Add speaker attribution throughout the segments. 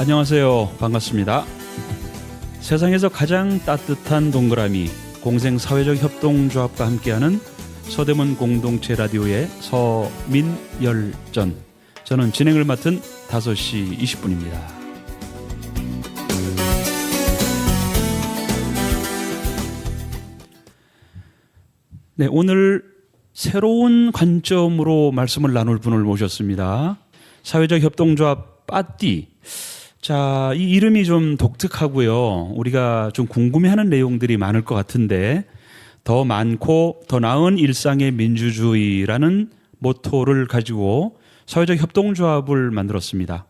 Speaker 1: 안녕하세요. 반갑습니다. 세상에서 가장 따뜻한 동그라미 공생사회적 협동조합과 함께하는 서대문 공동체 라디오의 서민열전. 저는 진행을 맡은 5시 20분입니다. 네, 오늘 새로운 관점으로 말씀을 나눌 분을 모셨습니다. 사회적 협동조합 빠띠. 자, 이 이름이 좀 독특하고요. 우리가 좀 궁금해하는 내용들이 많을 것 같은데, 더 많고 더 나은 일상의 민주주의라는 모토를 가지고 사회적 협동조합을 만들었습니다.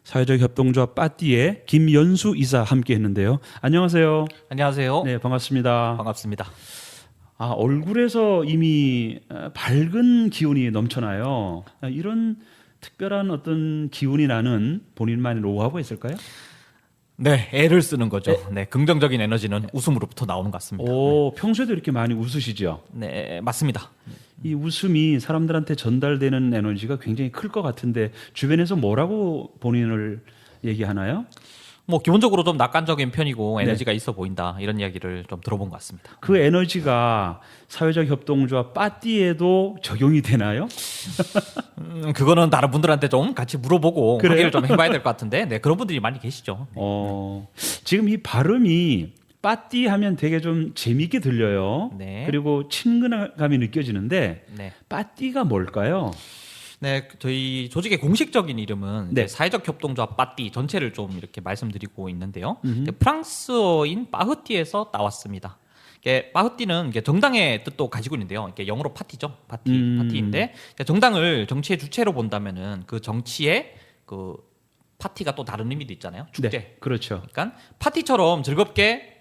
Speaker 1: 사회적 협동조합 빠띠의 김연수 이사 함께 했는데요. 안녕하세요.
Speaker 2: 안녕하세요.
Speaker 1: 네, 반갑습니다.
Speaker 2: 반갑습니다.
Speaker 1: 얼굴에서 이미 밝은 기운이 넘쳐나요. 이런 특별한 어떤 기운이 나는 본인만의 노하우가 있을까요?
Speaker 2: 네, 애를 쓰는 거죠. 네, 긍정적인 에너지는 웃음으로부터 나오는 것 같습니다.
Speaker 1: 평소에도 이렇게 많이 웃으시죠?
Speaker 2: 네, 맞습니다.
Speaker 1: 이 웃음이 사람들한테 전달되는 에너지가 굉장히 클 것 같은데 주변에서 뭐라고 본인을 얘기하나요?
Speaker 2: 뭐 기본적으로 좀 낙관적인 편이고 에너지가 있어 보인다 이런 이야기를 좀 들어본 것 같습니다.
Speaker 1: 그 에너지가 사회적 협동조합 빠띠에도 적용이 되나요?
Speaker 2: 그거는 다른 분들한테 좀 같이 물어보고
Speaker 1: 그래요?
Speaker 2: 확인을 좀 해봐야 될 것 같은데, 네, 그런 분들이 많이 계시죠.
Speaker 1: 지금 이 발음이 빠띠 하면 되게 좀 재미있게 들려요.
Speaker 2: 네.
Speaker 1: 그리고 친근감이 느껴지는데
Speaker 2: 네.
Speaker 1: 빠띠가 뭘까요?
Speaker 2: 네, 저희 조직의 공식적인 이름은
Speaker 1: 네.
Speaker 2: 이제 사회적 협동조합 빠띠 전체를 좀 이렇게 말씀드리고 있는데요. 프랑스어인 파흐띠에서 따왔습니다. 파흐띠는 정당의 뜻도 가지고 있는데요. 이게 영어로 파티죠, 파티인데 정당을 정치의 주체로 본다면은 그 정치의 그 파티가 또 다른 의미도 있잖아요. 축제.
Speaker 1: 네, 그렇죠.
Speaker 2: 그러니까 파티처럼 즐겁게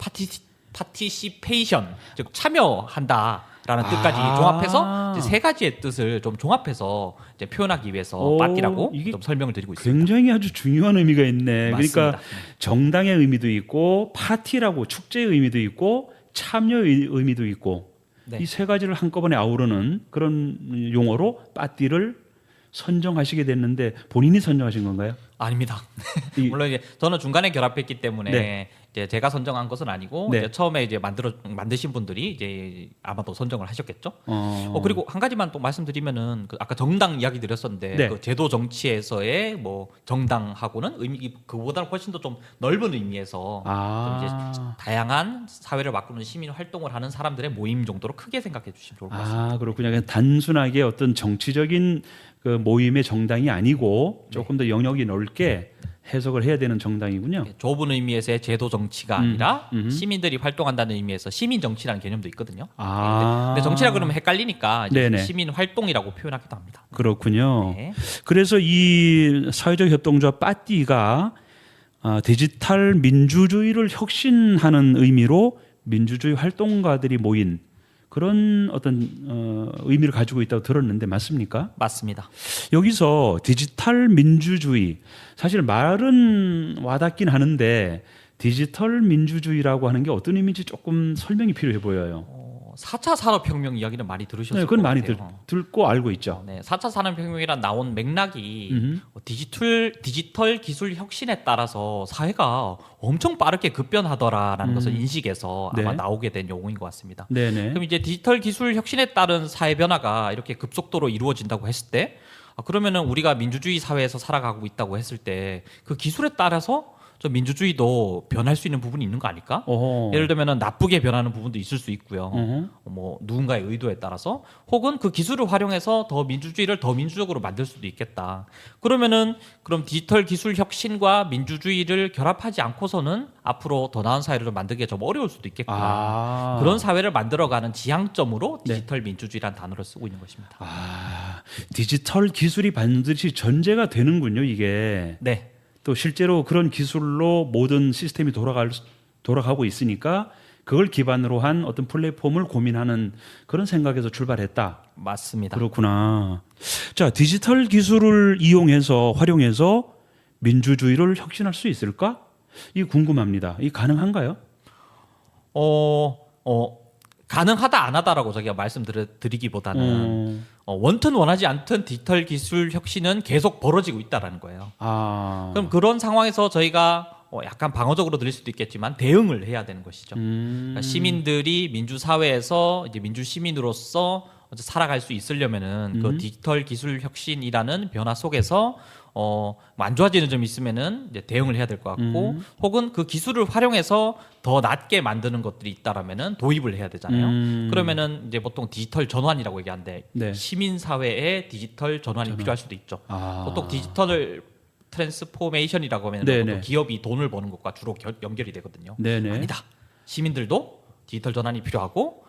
Speaker 2: 파티시페이션, 즉 참여한다라는 뜻까지 종합해서 이제 세 가지의 뜻을 좀 종합해서 이제 표현하기 위해서 빠띠라고
Speaker 1: 이게
Speaker 2: 좀 설명을 드리고 있습니다.
Speaker 1: 굉장히 아주 중요한 의미가 있네.
Speaker 2: 맞습니다.
Speaker 1: 그러니까 정당의 의미도 있고 파티라고 축제의 의미도 있고 참여의 의미도 있고
Speaker 2: 네.
Speaker 1: 이 세 가지를 한꺼번에 아우르는 그런 용어로 빠띠를 선정하시게 됐는데 본인이 선정하신 건가요?
Speaker 2: 아닙니다. 물론 이제 저는 중간에 결합했기 때문에
Speaker 1: 네.
Speaker 2: 이제 제가 선정한 것은 아니고
Speaker 1: 네.
Speaker 2: 이제 처음에 이제 만드신 분들이 이제 아마도 선정을 하셨겠죠. 그리고 한 가지만 또 말씀드리면은 그 아까 정당 이야기 드렸었는데
Speaker 1: 네.
Speaker 2: 그 제도 정치에서의 뭐 정당하고는 의미 그보다는 훨씬 더 좀 넓은 의미에서 좀 이제 다양한 사회를 바꾸는 시민 활동을 하는 사람들의 모임 정도로 크게 생각해 주시면 좋을 것 같습니다.
Speaker 1: 그렇군요. 그냥 단순하게 어떤 정치적인 그 모임의 정당이 아니고 조금 더 영역이 넓게 해석을 해야 되는 정당이군요.
Speaker 2: 좁은 의미에서의 제도 정치가 아니라 시민들이 활동한다는 의미에서 시민 정치라는 개념도 있거든요. 근데 정치라 그러면 헷갈리니까 이제
Speaker 1: 네네.
Speaker 2: 시민 활동이라고 표현하기도 합니다.
Speaker 1: 그렇군요.
Speaker 2: 네.
Speaker 1: 그래서 이 사회적 협동조합 빠띠가 디지털 민주주의를 혁신하는 의미로 민주주의 활동가들이 모인 그런 어떤 의미를 가지고 있다고 들었는데 맞습니까?
Speaker 2: 맞습니다.
Speaker 1: 여기서 디지털 민주주의, 사실 말은 와닿긴 하는데 디지털 민주주의라고 하는 게 어떤 의미인지 조금 설명이 필요해 보여요.
Speaker 2: 4차 산업혁명 이야기는 많이 들으셨을
Speaker 1: 네, 그건
Speaker 2: 것
Speaker 1: 많이
Speaker 2: 같아요.
Speaker 1: 듣고 알고 있죠.
Speaker 2: 네, 4차 산업혁명이란 나온 맥락이 디지털 기술 혁신에 따라서 사회가 엄청 빠르게 급변하더라라는 것을 인식해서 아마
Speaker 1: 네.
Speaker 2: 나오게 된 용어인 것 같습니다.
Speaker 1: 네네.
Speaker 2: 그럼 이제 디지털 기술 혁신에 따른 사회 변화가 이렇게 급속도로 이루어진다고 했을 때, 그러면은 우리가 민주주의 사회에서 살아가고 있다고 했을 때 그 기술에 따라서 좀 민주주의도 변할 수 있는 부분이 있는 거 아닐까? 예를 들면은 나쁘게 변하는 부분도 있을 수 있고요. 뭐 누군가의 의도에 따라서 혹은 그 기술을 활용해서 더 민주주의를 더 민주적으로 만들 수도 있겠다. 그러면은 그럼 디지털 기술 혁신과 민주주의를 결합하지 않고서는 앞으로 더 나은 사회를 만들기가 좀 어려울 수도 있겠구나. 그런 사회를 만들어가는 지향점으로 디지털 민주주의라는 단어를 쓰고 있는 것입니다.
Speaker 1: 디지털 기술이 반드시 전제가 되는군요, 이게.
Speaker 2: 네.
Speaker 1: 또 실제로 그런 기술로 모든 시스템이 돌아가고 있으니까 그걸 기반으로 한 어떤 플랫폼을 고민하는 그런 생각에서 출발했다.
Speaker 2: 맞습니다.
Speaker 1: 그렇구나. 자, 디지털 기술을 이용해서 활용해서 민주주의를 혁신할 수 있을까? 이 궁금합니다. 이 가능한가요?
Speaker 2: 가능하다 안 하다라고 저희가 말씀드리기보다는 원튼 원하지 않든 디지털 기술 혁신은 계속 벌어지고 있다라는 거예요. 그럼 그런 상황에서 저희가 약간 방어적으로 들릴 수도 있겠지만 대응을 해야 되는 것이죠. 그러니까 시민들이 민주사회에서 이제 민주시민으로서 살아갈 수 있으려면은 그 디지털 기술 혁신이라는 변화 속에서 안 좋아지는 점이 있으면은 이제 대응을 해야 될 것 같고 혹은 그 기술을 활용해서 더 낮게 만드는 것들이 있다라면은 도입을 해야 되잖아요. 그러면은 이제 보통 디지털 전환이라고 얘기하는데
Speaker 1: 네.
Speaker 2: 시민 사회에 디지털 전환이 필요할 수도 있죠. 보통 디지털 트랜스포메이션이라고 하면
Speaker 1: 네네.
Speaker 2: 보통 기업이 돈을 버는 것과 주로 연결이 되거든요.
Speaker 1: 네네.
Speaker 2: 아니다. 시민들도 디지털 전환이 필요하고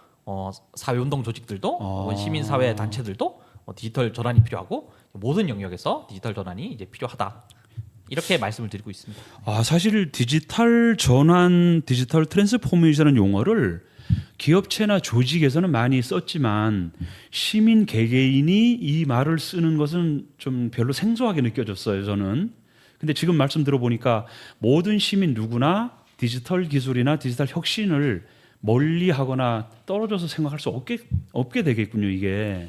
Speaker 2: 사회운동 조직들도 혹은 시민사회 단체들도 디지털 전환이 필요하고 모든 영역에서 디지털 전환이 이제 필요하다. 이렇게 말씀을 드리고 있습니다.
Speaker 1: 사실 디지털 전환, 디지털 트랜스포메이션은 용어를 기업체나 조직에서는 많이 썼지만 시민 개개인이 이 말을 쓰는 것은 좀 별로 생소하게 느껴졌어요, 저는. 근데 지금 말씀 들어보니까 모든 시민 누구나 디지털 기술이나 디지털 혁신을 멀리 하거나 떨어져서 생각할 수 없게 되겠군요, 이게.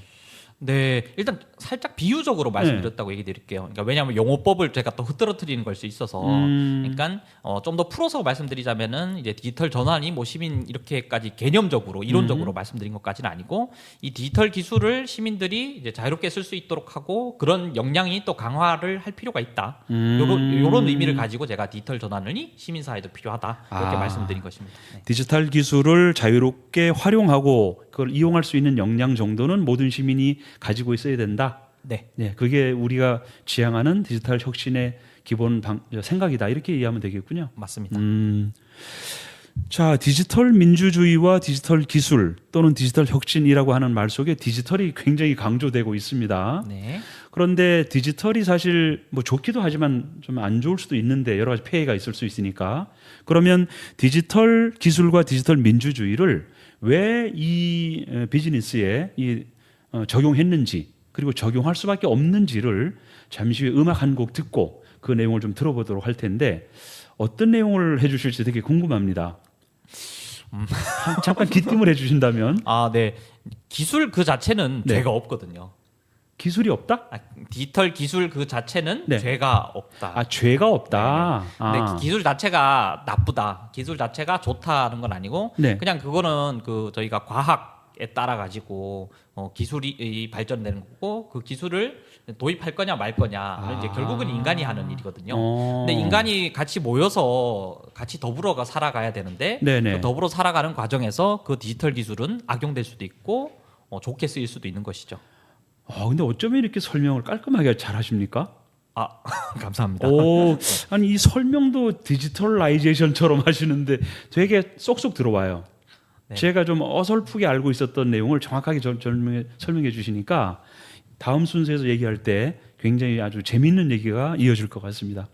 Speaker 2: 네, 일단 살짝 비유적으로 말씀드렸다고 얘기 드릴게요. 그러니까 왜냐하면 용어법을 제가 또 흐트러뜨리는 걸 수 있어서, 그러니까 좀 더 풀어서 말씀드리자면은 이제 디지털 전환이 뭐 시민 이렇게까지 개념적으로 이론적으로 말씀드린 것까지는 아니고 이 디지털 기술을 시민들이 이제 자유롭게 쓸 수 있도록 하고 그런 역량이 또 강화를 할 필요가 있다. 요런 의미를 가지고 제가 디지털 전환이 시민 사회도 필요하다 이렇게 말씀드린 것입니다. 네.
Speaker 1: 디지털 기술을 자유롭게 활용하고 그걸 이용할 수 있는 역량 정도는 모든 시민이 가지고 있어야 된다.
Speaker 2: 네.
Speaker 1: 네, 그게 우리가 지향하는 디지털 혁신의 기본 생각이다. 이렇게 이해하면 되겠군요.
Speaker 2: 맞습니다.
Speaker 1: 자, 디지털 민주주의와 디지털 기술 또는 디지털 혁신이라고 하는 말 속에 디지털이 굉장히 강조되고 있습니다.
Speaker 2: 네.
Speaker 1: 그런데 디지털이 사실 뭐 좋기도 하지만 좀 안 좋을 수도 있는데 여러 가지 폐해가 있을 수 있으니까 그러면 디지털 기술과 디지털 민주주의를 왜 이 비즈니스에 적용했는지 그리고 적용할 수밖에 없는지를 잠시 후에 음악 한 곡 듣고 그 내용을 좀 들어보도록 할 텐데 어떤 내용을 해주실지 되게 궁금합니다. 잠깐 기뜸을 해주신다면.
Speaker 2: 네. 기술 그 자체는
Speaker 1: 네.
Speaker 2: 죄가 없거든요.
Speaker 1: 기술이 없다?
Speaker 2: 디지털 기술 그 자체는
Speaker 1: 네.
Speaker 2: 죄가 없다.
Speaker 1: 죄가 없다.
Speaker 2: 근데 기술 자체가 나쁘다. 기술 자체가 좋다는 건 아니고
Speaker 1: 네.
Speaker 2: 그냥 그거는 그 저희가 과학에 따라 가지고 기술이 발전되는 거고 그 기술을 도입할 거냐 말 거냐 이제 결국은 인간이 하는 일이거든요. 근데 인간이 같이 모여서 같이 더불어가 살아가야 되는데
Speaker 1: 네네.
Speaker 2: 그 더불어 살아가는 과정에서 그 디지털 기술은 악용될 수도 있고 좋게 쓰일 수도 있는 것이죠.
Speaker 1: 근데 어쩌면 이렇게 설명을 깔끔하게 잘 하십니까?
Speaker 2: 감사합니다.
Speaker 1: 아니 이 설명도 디지털라이제이션처럼 하시는데 되게 쏙쏙 들어와요.
Speaker 2: 네.
Speaker 1: 제가 좀 어설프게 알고 있었던 내용을 정확하게 설명해 주시니까 다음 순서에서 얘기할 때 굉장히 아주 재미있는 얘기가 이어질 것 같습니다.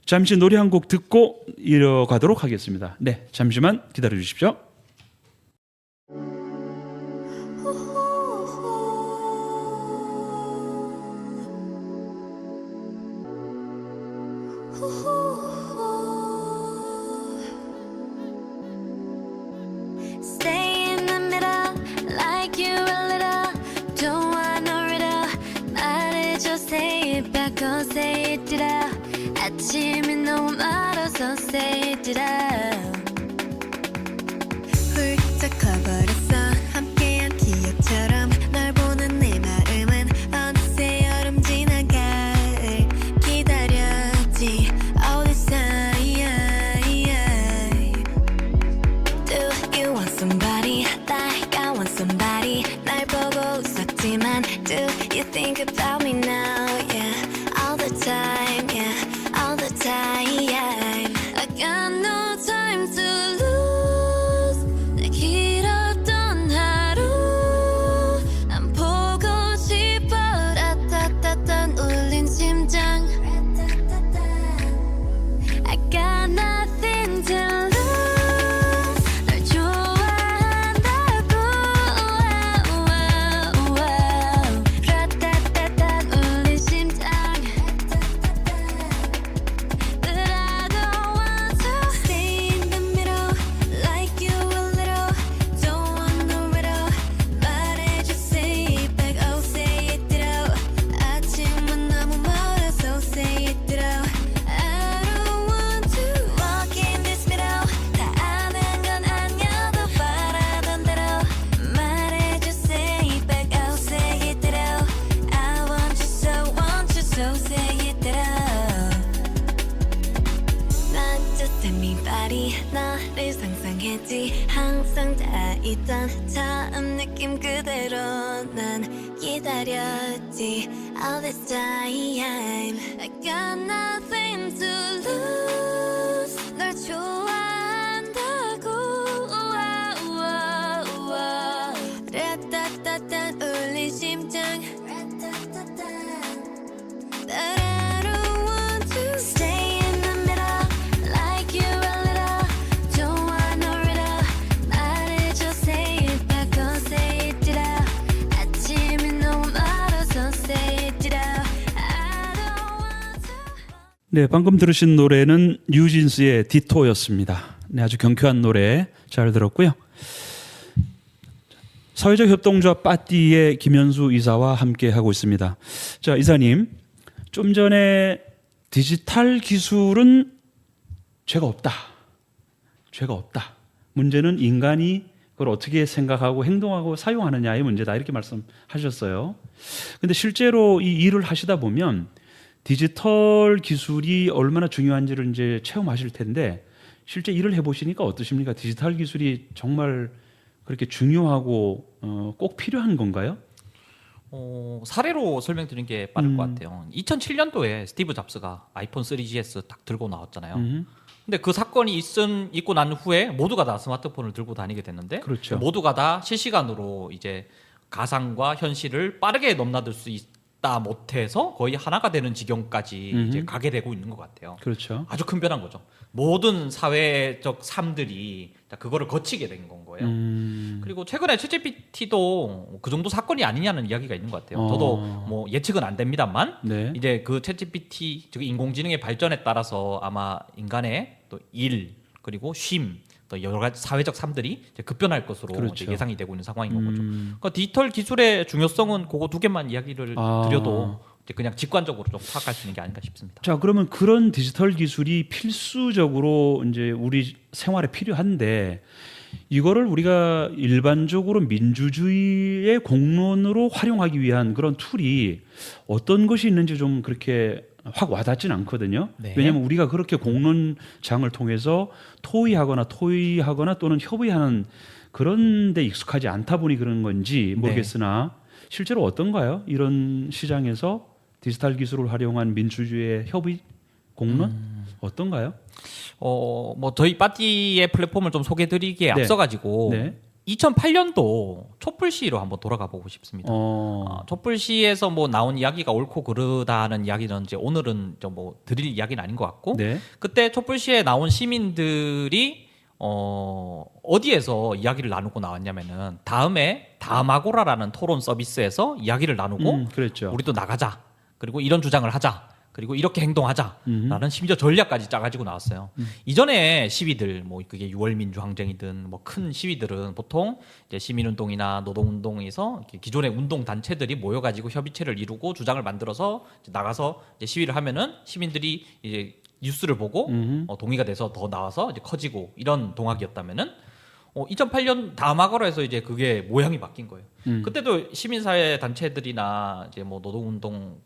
Speaker 1: 잠시 노래 한 곡 듣고 이어가도록 하겠습니다. 네, 잠시만 기다려 주십시오.
Speaker 3: Stay in the middle, like you a little. Don't want no riddle. 말해줘, say it back, oh say it out. 아침이 너무 멀어서 say it out. 훌쩍 커버렸어, 함께한 기억처럼. 널 보는 내 마음은 어느새 여름 지나가. 기다렸지, all this time. Do you want somebody like I want somebody? 날 보고 웃었지만 do you think about me now? Yeah, all the time, yeah, all the time. I got no time to lose. 내 길었던 느낌 그대로 난 기다렸지 all this time. I got nothing to lose. 널 좋아한다고. 라따따따 울린 심장. But I don't want to stay in the middle like you a little. Don't want no riddle. 말해줘 say it back or say it out. 아침이 너무 멀어서 say it out. I don't want to.
Speaker 1: 네, 방금 들으신 노래는 뉴진스의 디토였습니다. 네, 아주 경쾌한 노래 잘 들었고요. 사회적 협동조합 빠띠의 김현수 이사와 함께 하고 있습니다. 자, 이사님, 좀 전에 디지털 기술은 죄가 없다. 죄가 없다. 문제는 인간이 그걸 어떻게 생각하고 행동하고 사용하느냐의 문제다. 이렇게 말씀하셨어요. 근데 실제로 이 일을 하시다 보면 디지털 기술이 얼마나 중요한지를 이제 체험하실 텐데 실제 일을 해보시니까 어떠십니까? 디지털 기술이 정말 그렇게 중요하고 꼭 필요한 건가요?
Speaker 2: 사례로 설명드리는 게 빠를 것 같아요. 2007년도에 스티브 잡스가 아이폰 3GS 딱 들고 나왔잖아요. 근데 그 사건이 있고 난 후에 모두가 다 스마트폰을 들고 다니게 됐는데
Speaker 1: 그렇죠.
Speaker 2: 모두가 다 실시간으로 이제 가상과 현실을 빠르게 넘나들 수 있다 못해서 거의 하나가 되는 지경까지 이제 가게 되고 있는 것 같아요.
Speaker 1: 그렇죠.
Speaker 2: 아주 큰 변한 거죠. 모든 사회적 삶들이 다 그거를 거치게 된 건 거예요. 그리고 최근에 챗GPT도 그 정도 사건이 아니냐는 이야기가 있는 것 같아요. 저도 뭐 예측은 안 됩니다만
Speaker 1: 네.
Speaker 2: 이제 그 챗GPT 즉 인공지능의 발전에 따라서 아마 인간의 또 일 그리고 쉼 또 여러 가지 사회적 삶들이 이제 급변할 것으로
Speaker 1: 그렇죠.
Speaker 2: 이제 예상이 되고 있는 상황인 거죠. 그러니까 디지털 기술의 중요성은 그거 두 개만 이야기를 드려도 이제 그냥 직관적으로 좀 파악할 수 있는 게 아닌가 싶습니다.
Speaker 1: 자, 그러면 그런 디지털 기술이 필수적으로 이제 우리 생활에 필요한데 이거를 우리가 일반적으로 민주주의의 공론으로 활용하기 위한 그런 툴이 어떤 것이 있는지 좀 그렇게 확 와닿지는 않거든요.
Speaker 2: 네.
Speaker 1: 왜냐하면 우리가 그렇게 공론장을 통해서 토의하거나 또는 협의하는 그런 데 익숙하지 않다 보니 그런 건지 모르겠으나 실제로 어떤가요? 이런 시장에서 디지털 기술을 활용한 민주주의의 협의 공론 어떤가요?
Speaker 2: 뭐 저희 빠띠의 플랫폼을 좀 소개드리기에
Speaker 1: 네.
Speaker 2: 앞서가지고
Speaker 1: 네.
Speaker 2: 2008년도 촛불시위로 한번 돌아가 보고 싶습니다. 촛불시위에서 뭐 나온 이야기가 옳고 그르다는 이야기는 이제 오늘은 좀 뭐 드릴 이야기는 아닌 것 같고
Speaker 1: 네.
Speaker 2: 그때 촛불시위에 나온 시민들이 어디에서 이야기를 나누고 나왔냐면은 다음아고라라는 토론 서비스에서 이야기를 나누고
Speaker 1: 그랬죠.
Speaker 2: 우리도 나가자. 그리고 이런 주장을 하자. 그리고 이렇게 행동하자라는 심지어 전략까지 짜가지고 나왔어요. 이전에 시위들, 뭐 그게 6월 민주항쟁이든 뭐 큰 시위들은 보통 이제 시민운동이나 노동운동에서 기존의 운동 단체들이 모여가지고 협의체를 이루고 주장을 만들어서 이제 나가서 이제 시위를 하면은 시민들이 이제 뉴스를 보고 동의가 돼서 더 나와서 이제 커지고 이런 동학이었다면은 2008년 다마거라에서 이제 그게 모양이 바뀐 거예요. 그때도 시민사회 단체들이나 이제 뭐 노동운동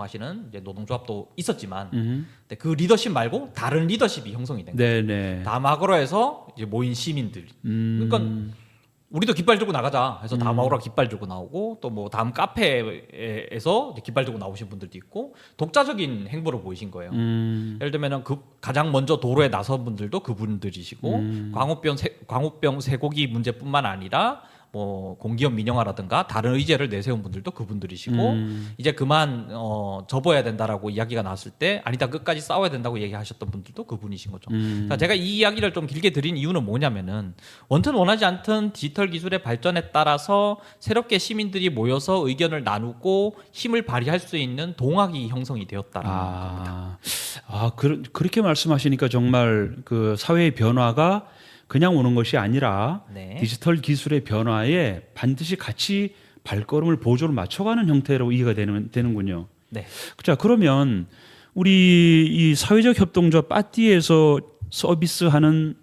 Speaker 2: 하시는 이제 노동조합도 있었지만, 근데 그 리더십 말고 다른 리더십이 형성이 된 거예요.
Speaker 1: 네네.
Speaker 2: 다마거라에서 이제 모인 시민들. 그러니까 우리도 깃발 들고 나가자 해서 다마거라 깃발 들고 나오고 또 뭐 다음 카페에서 이제 깃발 들고 나오신 분들도 있고 독자적인 행보를 보이신 거예요. 예를 들면은 그 가장 먼저 도로에 나선 분들도 그분들이시고 광우병 쇠고기 문제뿐만 아니라 뭐 공기업 민영화라든가 다른 의제를 내세운 분들도 그분들이시고 이제 그만 접어야 된다라고 이야기가 나왔을 때 아니다 끝까지 싸워야 된다고 얘기하셨던 분들도 그분이신 거죠. 그러니까 제가 이 이야기를 좀 길게 드린 이유는 뭐냐면은 원튼 원하지 않든 디지털 기술의 발전에 따라서 새롭게 시민들이 모여서 의견을 나누고 힘을 발휘할 수 있는 동학이 형성이 되었다는 겁니다.
Speaker 1: 그렇게 말씀하시니까 정말 그 사회의 변화가 그냥 오는 것이 아니라
Speaker 2: 네.
Speaker 1: 디지털 기술의 변화에 반드시 같이 발걸음을 보조를 맞춰가는 형태로 이해가 되는군요.
Speaker 2: 네.
Speaker 1: 자, 그러면 우리 이 사회적 협동조합 빠띠에서 서비스하는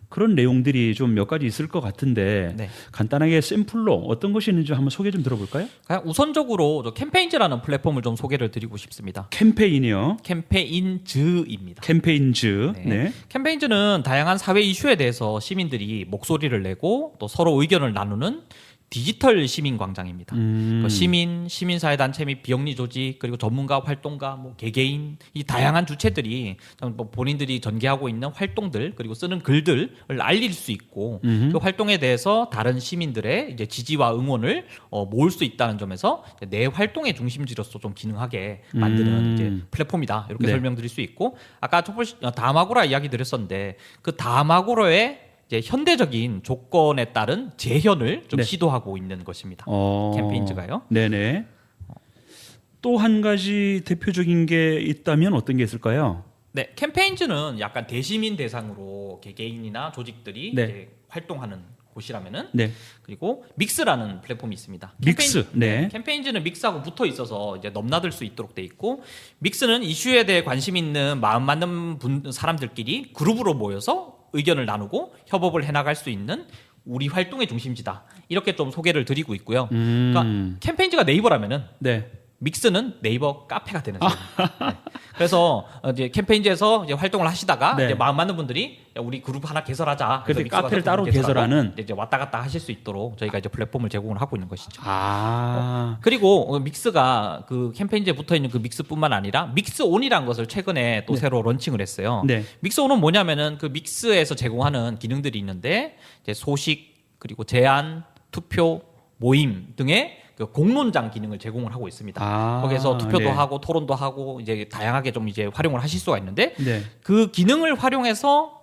Speaker 1: 그런 내용들이 좀 몇 가지 있을 것 같은데
Speaker 2: 네.
Speaker 1: 간단하게 샘플로 어떤 것이 있는지 한번 소개 좀 들어볼까요?
Speaker 2: 그냥 우선적으로 저 캠페인즈라는 플랫폼을 좀 소개를 드리고 싶습니다.
Speaker 1: 캠페인이요.
Speaker 2: 캠페인즈입니다.
Speaker 1: 캠페인즈.
Speaker 2: 네.
Speaker 1: 네.
Speaker 2: 캠페인즈는 다양한 사회 이슈에 대해서 시민들이 목소리를 내고 또 서로 의견을 나누는 디지털 시민 광장입니다. 그 시민사회단체 및 비영리 조직 그리고 전문가, 활동가, 뭐 개개인 이 다양한 주체들이 뭐 본인들이 전개하고 있는 활동들 그리고 쓰는 글들을 알릴 수 있고 그 활동에 대해서 다른 시민들의 이제 지지와 응원을 모을 수 있다는 점에서 내 활동의 중심지로서 좀 기능하게 만드는 이제 플랫폼이다 이렇게
Speaker 1: 네.
Speaker 2: 설명드릴 수 있고 아까 촛불 다마고라 이야기 드렸었는데 그 다마고라의 이제 현대적인 조건에 따른 재현을 좀
Speaker 1: 네.
Speaker 2: 시도하고 있는 것입니다. 캠페인즈가요.
Speaker 1: 네네. 또 한 가지 대표적인 게 있다면 어떤 게 있을까요?
Speaker 2: 네, 캠페인즈는 약간 대시민 대상으로 개개인이나 조직들이
Speaker 1: 네.
Speaker 2: 이제 활동하는 곳이라면은
Speaker 1: 네.
Speaker 2: 그리고 믹스라는 플랫폼이 있습니다.
Speaker 1: 믹스. 네.
Speaker 2: 캠페인즈는 믹스하고 붙어 있어서 이제 넘나들 수 있도록 돼 있고 믹스는 이슈에 대해 관심 있는 마음 맞는 사람들끼리 그룹으로 모여서 의견을 나누고 협업을 해나갈 수 있는 우리 활동의 중심지다. 이렇게 좀 소개를 드리고 있고요. 그러니까 캠페인즈가 네이버라면은
Speaker 1: 네.
Speaker 2: 믹스는 네이버 카페가 되는 셈입니다. 네. 그래서 이제 캠페인즈에서 이제 활동을 하시다가
Speaker 1: 네.
Speaker 2: 이제 마음 맞는 분들이 야, 우리 그룹 하나 개설하자.
Speaker 1: 그래서
Speaker 2: 믹스
Speaker 1: 카페를
Speaker 2: 같은
Speaker 1: 따로
Speaker 2: 걸 개설하고
Speaker 1: 개설하는?
Speaker 2: 이제 왔다 갔다 하실 수 있도록 저희가 이제 플랫폼을 제공을 하고 있는 것이죠. 그리고 믹스가 그 캠페인즈에 붙어 있는 그 믹스뿐만 아니라 믹스온이라는 것을 최근에 또
Speaker 1: 네.
Speaker 2: 새로 런칭을 했어요.
Speaker 1: 네.
Speaker 2: 믹스온은 뭐냐면은 그 믹스에서 제공하는 기능들이 있는데 이제 소식 그리고 제안, 투표, 모임 등의 그 공론장 기능을 제공을 하고 있습니다. 거기에서 투표도
Speaker 1: 네.
Speaker 2: 하고 토론도 하고 이제 다양하게 좀 이제 활용을 하실 수가 있는데
Speaker 1: 네.
Speaker 2: 그 기능을 활용해서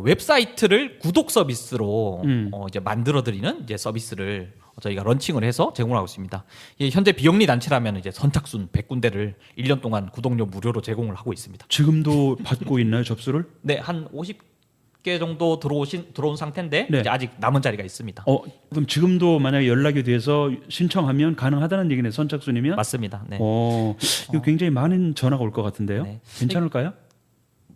Speaker 2: 웹사이트를 구독 서비스로 이제 만들어드리는 이제 서비스를 저희가 런칭을 해서 제공을 하고 있습니다. 현재 비영리 단체라면 이제 선착순 100군데를 1년 동안 구독료 무료로 제공을 하고 있습니다.
Speaker 1: 지금도 받고 있나요, 접수를?
Speaker 2: 네, 한 50개 정도 들어온 상태인데
Speaker 1: 네.
Speaker 2: 이제 아직 남은 자리가 있습니다.
Speaker 1: 그럼 지금도 만약에 연락이 돼서 신청하면 가능하다는 얘기네, 선착순이면?
Speaker 2: 맞습니다. 네.
Speaker 1: 이거 굉장히 많은 전화가 올 것 같은데요.
Speaker 2: 네.
Speaker 1: 괜찮을까요?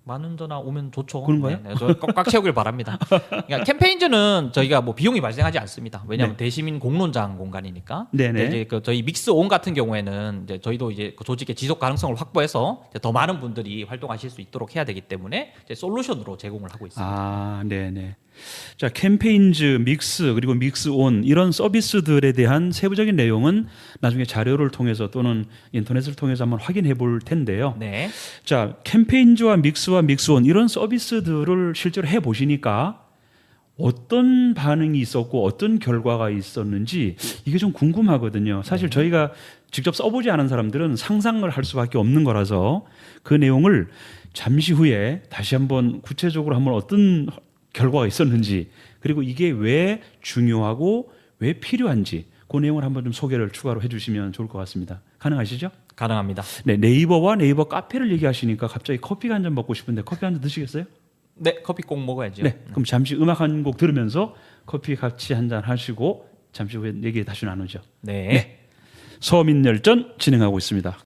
Speaker 2: 많은 전화 오면 좋죠.
Speaker 1: 그런가요?
Speaker 2: 네, 저 꽉 채우길 바랍니다. 그러니까 캠페인즈는 저희가 뭐 비용이 발생하지 않습니다. 왜냐하면
Speaker 1: 네.
Speaker 2: 대시민 공론장 공간이니까.
Speaker 1: 네네.
Speaker 2: 이제 그 저희 믹스온 같은 경우에는 이제 저희도 이제 그 조직의 지속 가능성을 확보해서 이제 더 많은 분들이 활동하실 수 있도록 해야 되기 때문에 이제 솔루션으로 제공을 하고 있습니다.
Speaker 1: 네네. 자, 캠페인즈, 믹스, 그리고 믹스온 이런 서비스들에 대한 세부적인 내용은 나중에 자료를 통해서 또는 인터넷을 통해서 한번 확인해 볼 텐데요.
Speaker 2: 네.
Speaker 1: 자, 캠페인즈와 믹스와 믹스온 이런 서비스들을 실제로 해 보시니까 어떤 반응이 있었고 어떤 결과가 있었는지 이게 좀 궁금하거든요. 사실 저희가 직접 써보지 않은 사람들은 상상을 할 수밖에 없는 거라서 그 내용을 잠시 후에 다시 한번 구체적으로 한번 어떤 결과가 있었는지 그리고 이게 왜 중요하고 왜 필요한지 그 내용을 한번 좀 소개를 추가로 해주시면 좋을 것 같습니다. 가능하시죠?
Speaker 2: 가능합니다.
Speaker 1: 네, 네이버와 네이버 카페를 얘기하시니까 갑자기 커피가 한 잔 먹고 싶은데 커피 한 잔 드시겠어요?
Speaker 2: 네, 커피 꼭 먹어야죠.
Speaker 1: 네, 그럼 잠시 음악 한 곡 들으면서 커피 같이 한 잔 하시고 잠시 후에 얘기 다시 나누죠.
Speaker 2: 네.
Speaker 1: 서민열전 진행하고 있습니다.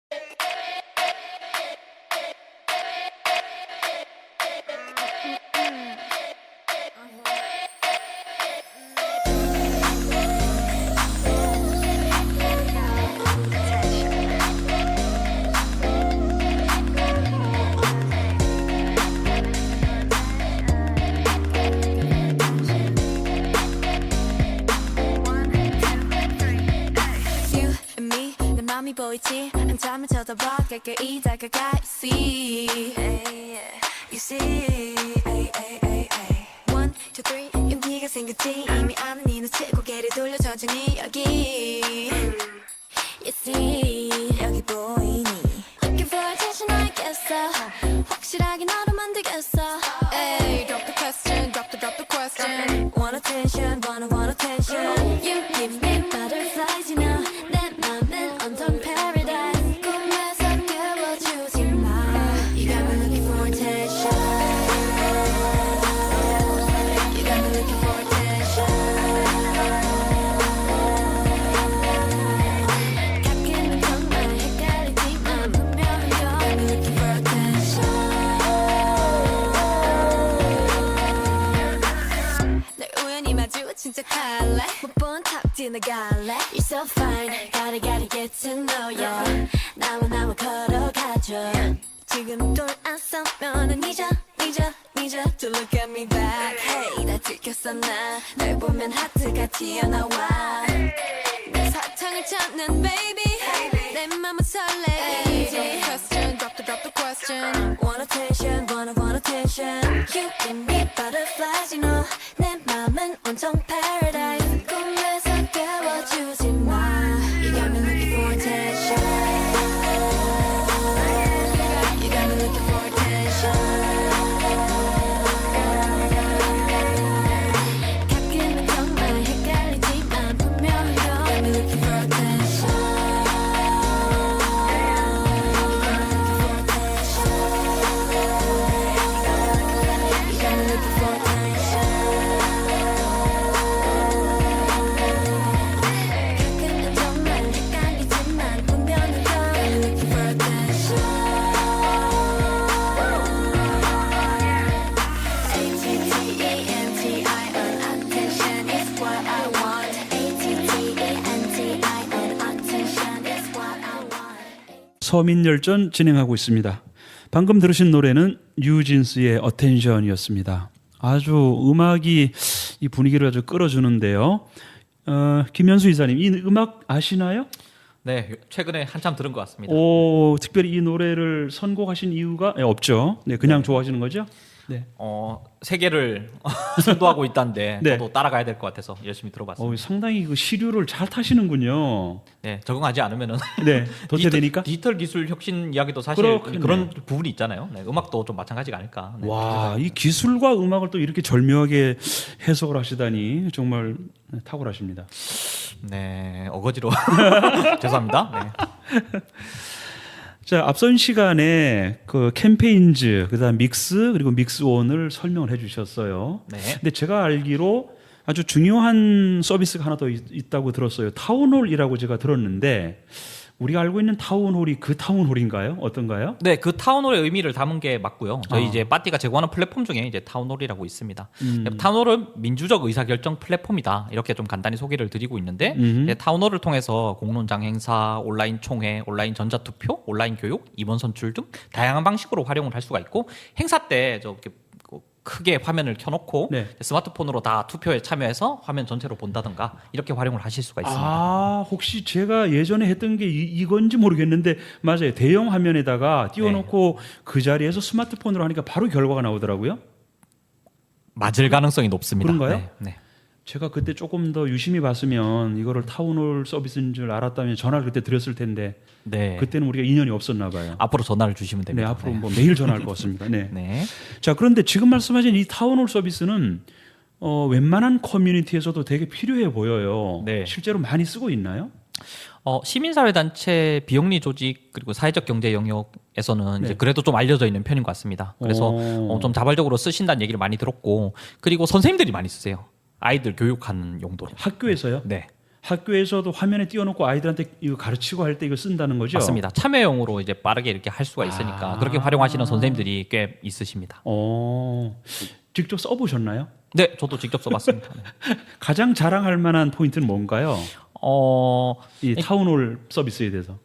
Speaker 3: You and me 내 맘이 보이지 한참을 쳐다봐 가까이 다가가 You see One, two, three 용기가 생겼지 이미 아는 이 눈치 고개를 돌려 천천히 여기 You see 여기 보이니 Looking for attention I guess so 확실하게 너로 만들겠어 Hey, drop the question, drop the question Want attention, want attention You give me butterflies, you know 내 맘은 온통 paradise 꿈에서 깨워주지 마 You got me looking for attention You got me looking for attention 가끔은 정말 헷갈리지만 분명히 You got me looking for attention 널 우연히 마주친 척할래 못 본 탑 지나갈래 You're so fine gotta get to know ya 나와 걸어가줘 지금 돌아서면은 잊어 To look at me back Hey 다 들켰어 나 널 보면 하트가 튀어나와 난 baby 내 맘은 설레 drop the question want attention want attention you give me butterflies you know 내 맘은 온통 paradise 꿈에서 깨워주지 마 You got me looking for attention You got me looking for attention 가끔은 정말 헷갈리지만 분명히 You got me looking for attention You got me looking for attention 가끔은 정말 헷갈리지만 분명히 You got me looking for attention A-T-T-E-N-T-I-N attention is what I want A-T-T-E-N-T-I-N attention is what I want
Speaker 1: 서민열전 진행하고 있습니다. 방금 들으신 노래는 뉴진스의 어텐션이었습니다. 아주 음악이 이 분위기를 아주 끌어주는데요. 김현수 이사님, 이 음악 아시나요?
Speaker 2: 네, 최근에 한참 들은 것 같습니다.
Speaker 1: 오, 특별히 이 노래를 선곡하신 이유가 없죠. 네, 그냥 좋아하시는 거죠? 네.
Speaker 2: 세계를 선도하고 있다는데
Speaker 1: 네.
Speaker 2: 저도 따라가야 될 것 같아서 열심히 들어봤습니다.
Speaker 1: 상당히 그 시류를 잘 타시는군요.
Speaker 2: 네, 적응하지 않으면은
Speaker 1: 네, 도태되니까.
Speaker 2: 디지털 기술 혁신 이야기도 사실
Speaker 1: 그렇군요.
Speaker 2: 그런 부분이 있잖아요. 네, 음악도 좀 마찬가지가 아닐까. 네,
Speaker 1: 와, 이 기술과 음악을 또 이렇게 절묘하게 해석을 하시다니 정말 탁월하십니다.
Speaker 2: 네, 어거지로 죄송합니다. 네.
Speaker 1: 자, 앞선 시간에 그 캠페인즈, 그다음 믹스 그리고 믹스온을 설명을 해주셨어요.
Speaker 2: 네.
Speaker 1: 근데 제가 알기로 아주 중요한 서비스가 하나 더 있다고 들었어요. 타운홀이라고 제가 들었는데 우리가 알고 있는 타운홀이 그 타운홀인가요? 어떤가요?
Speaker 2: 네, 그 타운홀의 의미를 담은 게 맞고요. 저희
Speaker 1: 아.
Speaker 2: 이제 빠띠가 제공하는 플랫폼 중에 이제 타운홀이라고 있습니다. 타운홀은 민주적 의사결정 플랫폼이다. 이렇게 좀 간단히 소개를 드리고 있는데 이제 타운홀을 통해서 공론장 행사, 온라인 총회, 온라인 전자투표, 온라인 교육, 임원 선출 등 다양한 방식으로 활용을 할 수가 있고 행사 때 저렇게 크게 화면을 켜놓고
Speaker 1: 네.
Speaker 2: 스마트폰으로 다 투표에 참여해서 화면 전체로 본다든가 이렇게 활용을 하실 수가 있습니다.
Speaker 1: 아, 혹시 제가 예전에 했던 게 이건지 모르겠는데 맞아요. 대형 화면에다가 띄워놓고 그 자리에서 스마트폰으로 하니까 바로 결과가 나오더라고요.
Speaker 2: 맞을 가능성이 높습니다.
Speaker 1: 그런가요?
Speaker 2: 네, 네.
Speaker 1: 제가 그때 조금 더 유심히 봤으면 이거를 타운홀 서비스인 줄 알았다면 전화를 그때 드렸을 텐데
Speaker 2: 네.
Speaker 1: 그때는 우리가 인연이 없었나 봐요.
Speaker 2: 앞으로 전화를 주시면
Speaker 1: 네,
Speaker 2: 됩니다.
Speaker 1: 앞으로 뭐 매일 전화할 것 같습니다. 네.
Speaker 2: 네.
Speaker 1: 자, 그런데 지금 말씀하신 이 타운홀 서비스는 웬만한 커뮤니티에서도 되게 필요해 보여요.
Speaker 2: 네.
Speaker 1: 실제로 많이 쓰고 있나요?
Speaker 2: 시민사회단체, 비영리 조직 그리고 사회적 경제 영역에서는
Speaker 1: 네.
Speaker 2: 이제 그래도 좀 알려져 있는 편인 것 같습니다. 그래서 좀 자발적으로 쓰신다는 얘기를 많이 들었고 그리고 선생님들이 많이 쓰세요. 아이들 교육하는 용도로.
Speaker 1: 학교에서요?
Speaker 2: 네,
Speaker 1: 학교에서도 화면에 띄워놓고 아이들한테 이거 가르치고 할 때 이거 쓴다는 거죠?
Speaker 2: 맞습니다. 참여용으로 이제 빠르게 이렇게 할 수가 있으니까 그렇게 활용하시는 선생님들이 꽤 있으십니다.
Speaker 1: 직접 써보셨나요?
Speaker 2: 네, 저도 직접 써봤습니다. 네.
Speaker 1: 가장 자랑할 만한 포인트는 뭔가요? 이 타운홀 서비스에 대해서.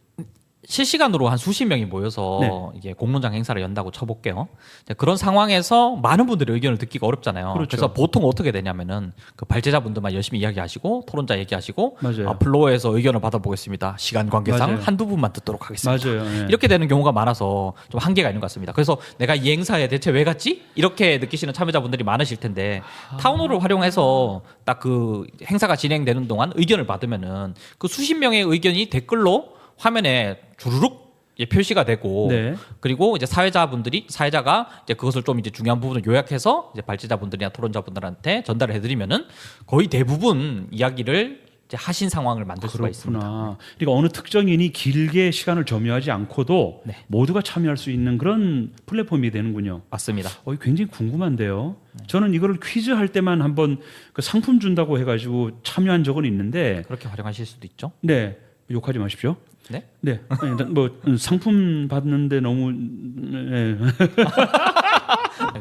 Speaker 2: 실시간으로 한 수십 명이 모여서
Speaker 1: 네.
Speaker 2: 이게 공론장 행사를 연다고 쳐볼게요. 이제 그런 상황에서 많은 분들의 의견을 듣기가 어렵잖아요.
Speaker 1: 그렇죠.
Speaker 2: 그래서 보통 어떻게 되냐면은 그 발제자분들만 열심히 이야기하시고 토론자 얘기하시고
Speaker 1: 맞아요.
Speaker 2: 플로어에서 의견을 받아보겠습니다. 시간 관계상
Speaker 1: 맞아요.
Speaker 2: 한두 분만 듣도록 하겠습니다.
Speaker 1: 맞아요. 네.
Speaker 2: 이렇게 되는 경우가 많아서 좀 한계가 있는 것 같습니다. 그래서 내가 이 행사에 대체 왜 갔지? 이렇게 느끼시는 참여자분들이 많으실 텐데 타운홀을 활용해서 딱 그 행사가 진행되는 동안 의견을 받으면은 그 수십 명의 의견이 댓글로 화면에 주르륵 표시가 되고
Speaker 1: 네.
Speaker 2: 그리고 이제 사회자가 이제 그것을 좀 이제 중요한 부분을 요약해서 이제 발제자분들이나 토론자분들한테 전달을 해드리면은 거의 대부분 이야기를 이제 하신 상황을 만들 수가 있습니다.
Speaker 1: 그렇구나. 그러니까 어느 특정인이 길게 시간을 점유하지 않고도
Speaker 2: 네.
Speaker 1: 모두가 참여할 수 있는 그런 플랫폼이 되는군요.
Speaker 2: 맞습니다.
Speaker 1: 굉장히 궁금한데요. 저는 이거를 퀴즈 할 때만 한번 그 상품 준다고 해가지고 참여한 적은 있는데,
Speaker 2: 그렇게 활용하실 수도 있죠.
Speaker 1: 네, 욕하지 마십시오.
Speaker 2: 네.
Speaker 1: 네, 아니, 뭐 상품 받는데 너무 네.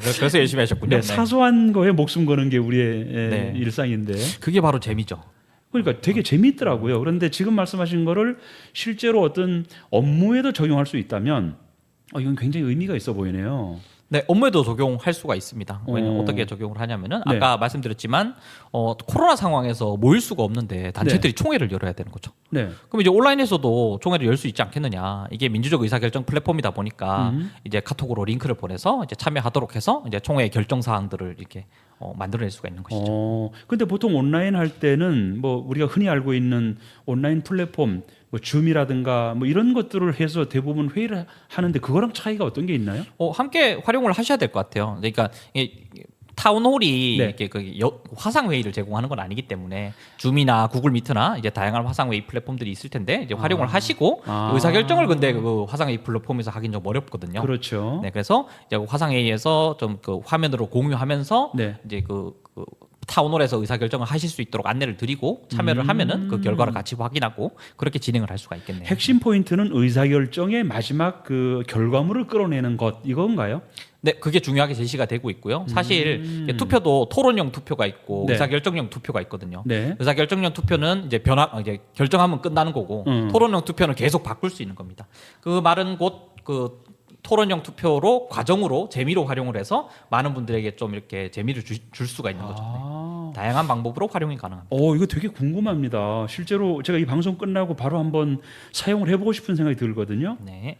Speaker 2: 그래서 열심히 하셨군요.
Speaker 1: 네, 사소한 거에 목숨 거는 게 우리의
Speaker 2: 네.
Speaker 1: 일상인데.
Speaker 2: 그게 바로 재미죠.
Speaker 1: 그러니까 되게 재미있더라고요. 그런데 지금 말씀하신 거를 실제로 어떤 업무에도 적용할 수 있다면 이건 굉장히 의미가 있어 보이네요.
Speaker 2: 네, 업무에도 적용할 수가 있습니다. 왜냐면
Speaker 1: 어.
Speaker 2: 어떻게 적용을 하냐면은
Speaker 1: 네.
Speaker 2: 아까 말씀드렸지만 코로나 상황에서 모일 수가 없는데 단체들이 총회를 열어야 되는 거죠.
Speaker 1: 네.
Speaker 2: 그럼 이제 온라인에서도 총회를 열 수 있지 않겠느냐. 이게 민주적 의사결정 플랫폼이다 보니까 이제 카톡으로 링크를 보내서 이제 참여하도록 해서 이제 총회 결정 사항들을 이렇게 만들어낼 수가 있는 것이죠.
Speaker 1: 근데 보통 온라인 할 때는 뭐 우리가 흔히 알고 있는 온라인 플랫폼 뭐 줌이라든가 뭐 이런 것들을 해서 대부분 회의를 하는데 그거랑 차이가 어떤 게 있나요?
Speaker 2: 함께 활용을 하셔야 될 것 같아요. 그러니까 타운홀이
Speaker 1: 네.
Speaker 2: 이렇게 화상 회의를 제공하는 건 아니기 때문에 줌이나 구글 미트나 이제 다양한 화상 회의 플랫폼들이 있을 텐데 이제 활용을 하시고 의사 결정을 근데 그 화상 회의 플랫폼에서 하긴 좀 어렵거든요.
Speaker 1: 그렇죠.
Speaker 2: 네, 그래서 이제 화상 회의에서 좀 그 화면으로 공유하면서
Speaker 1: 네.
Speaker 2: 이제 그 타운홀에서 의사 결정을 하실 수 있도록 안내를 드리고 참여를 하면은 그 결과를 같이 확인하고 그렇게 진행을 할 수가 있겠네요.
Speaker 1: 핵심 포인트는 의사결정의 마지막 그 결과물을 끌어내는 것 이건가요?
Speaker 2: 네, 그게 중요하게 제시가 되고 있고요. 사실 이게 투표도 토론형 투표가 있고
Speaker 1: 네.
Speaker 2: 의사결정형 투표가 있거든요.
Speaker 1: 네.
Speaker 2: 의사결정형 투표는 이제 이제 결정하면 끝나는 거고 토론형 투표는 계속 바꿀 수 있는 겁니다. 그 말은 곧 그 토론형 투표로 과정으로 재미로 활용을 해서 많은 분들에게 좀 이렇게 재미를 줄 수가 있는 거죠. 네. 다양한 방법으로 활용이 가능합니다.
Speaker 1: 이거 되게 궁금합니다. 실제로 제가 이 방송 끝나고 바로 한번 사용을 해보고 싶은 생각이 들거든요.
Speaker 2: 네.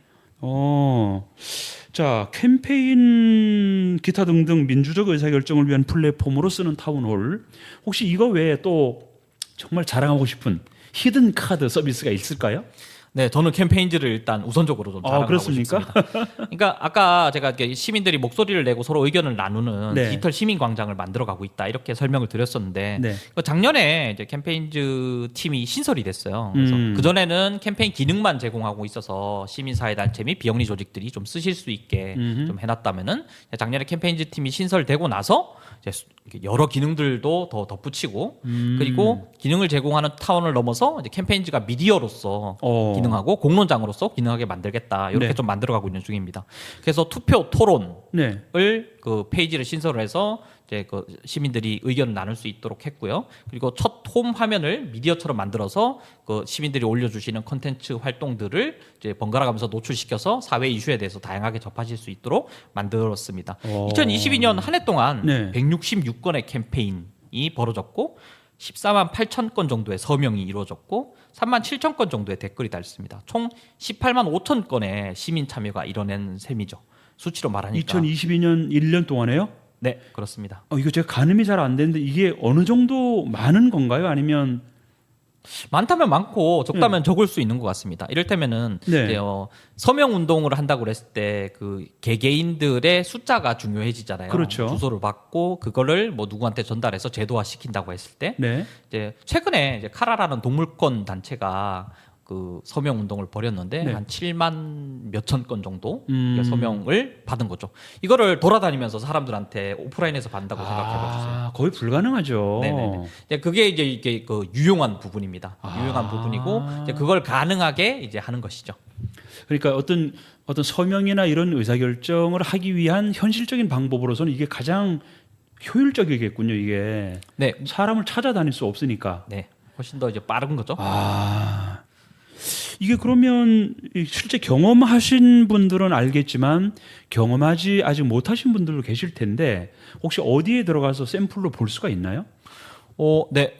Speaker 1: 자, 캠페인 기타 등등 민주적 의사결정을 위한 플랫폼으로 쓰는 타운홀. 혹시 이거 외에 또 정말 자랑하고 싶은 히든 카드 서비스가 있을까요?
Speaker 2: 네, 저는 캠페인즈를 일단 우선적으로 좀 자랑하고
Speaker 1: 그렇습니까?
Speaker 2: 싶습니다. 그러니까 아까 제가 이렇게 시민들이 목소리를 내고 서로 의견을 나누는
Speaker 1: 네.
Speaker 2: 디지털 시민 광장을 만들어가고 있다 이렇게 설명을 드렸었는데
Speaker 1: 네.
Speaker 2: 작년에 이제 캠페인즈 팀이 신설이 됐어요. 그래서 그 전에는 캠페인 기능만 제공하고 있어서 시민사회단체 및 비영리 조직들이 좀 쓰실 수 있게 좀 해놨다면은 작년에 캠페인즈 팀이 신설되고 나서 이제 여러 기능들도 더 덧붙이고 그리고 기능을 제공하는 타운을 넘어서 이제 캠페인즈가 미디어로서 기능하고 공론장으로서 기능하게 만들겠다 이렇게
Speaker 1: 네.
Speaker 2: 좀 만들어가고 있는 중입니다. 그래서 투표 토론을
Speaker 1: 네.
Speaker 2: 그 페이지를 신설을 해서 이제 그 시민들이 의견을 나눌 수 있도록 했고요. 그리고 첫 홈 화면을 미디어처럼 만들어서 그 시민들이 올려주시는 콘텐츠 활동들을 이제 번갈아 가면서 노출시켜서 사회 이슈에 대해서 다양하게 접하실 수 있도록 만들었습니다. 2022년 한 해 동안
Speaker 1: 네.
Speaker 2: 166건의 캠페인이 벌어졌고 14만 8천 건 정도의 서명이 이루어졌고 3만 7천 건 정도의 댓글이 달렸습니다. 총 18만 5천 건의 시민 참여가 이뤄낸 셈이죠. 수치로 말하니까.
Speaker 1: 2022년 1년 동안에요?
Speaker 2: 네, 그렇습니다.
Speaker 1: 이거 제가 가늠이 잘 안 되는데 이게 어느 정도 많은 건가요? 아니면
Speaker 2: 많다면 많고 적다면 적을 수 있는 것 같습니다. 이를테면은
Speaker 1: 네.
Speaker 2: 이제 서명 운동을 한다고 그랬을 때 그 개개인들의 숫자가 중요해지잖아요.
Speaker 1: 그렇죠.
Speaker 2: 주소를 받고 그거를 뭐 누구한테 전달해서 제도화 시킨다고 했을 때
Speaker 1: 네.
Speaker 2: 이제 최근에 이제 카라라는 동물권 단체가 그 서명 운동을 벌였는데
Speaker 1: 네.
Speaker 2: 한 7만 몇천 건 정도 서명을 받은 거죠. 이거를 돌아다니면서 사람들한테 오프라인에서 받는다고 생각해 봐주세요.
Speaker 1: 거의 불가능하죠.
Speaker 2: 네네네. 그게 이제 이게 그 유용한 부분입니다. 유용한 부분이고 이제 그걸 가능하게 이제 하는 것이죠.
Speaker 1: 그러니까 어떤 서명이나 이런 의사결정을 하기 위한 현실적인 방법으로서는 이게 가장 효율적이겠군요. 이게
Speaker 2: 네,
Speaker 1: 사람을 찾아다닐 수 없으니까.
Speaker 2: 네, 훨씬 더 이제 빠른 거죠.
Speaker 1: 이게 그러면 실제 경험하신 분들은 알겠지만 경험하지 아직 못하신 분들도 계실 텐데 혹시 어디에 들어가서 샘플로 볼 수가 있나요?
Speaker 2: 네,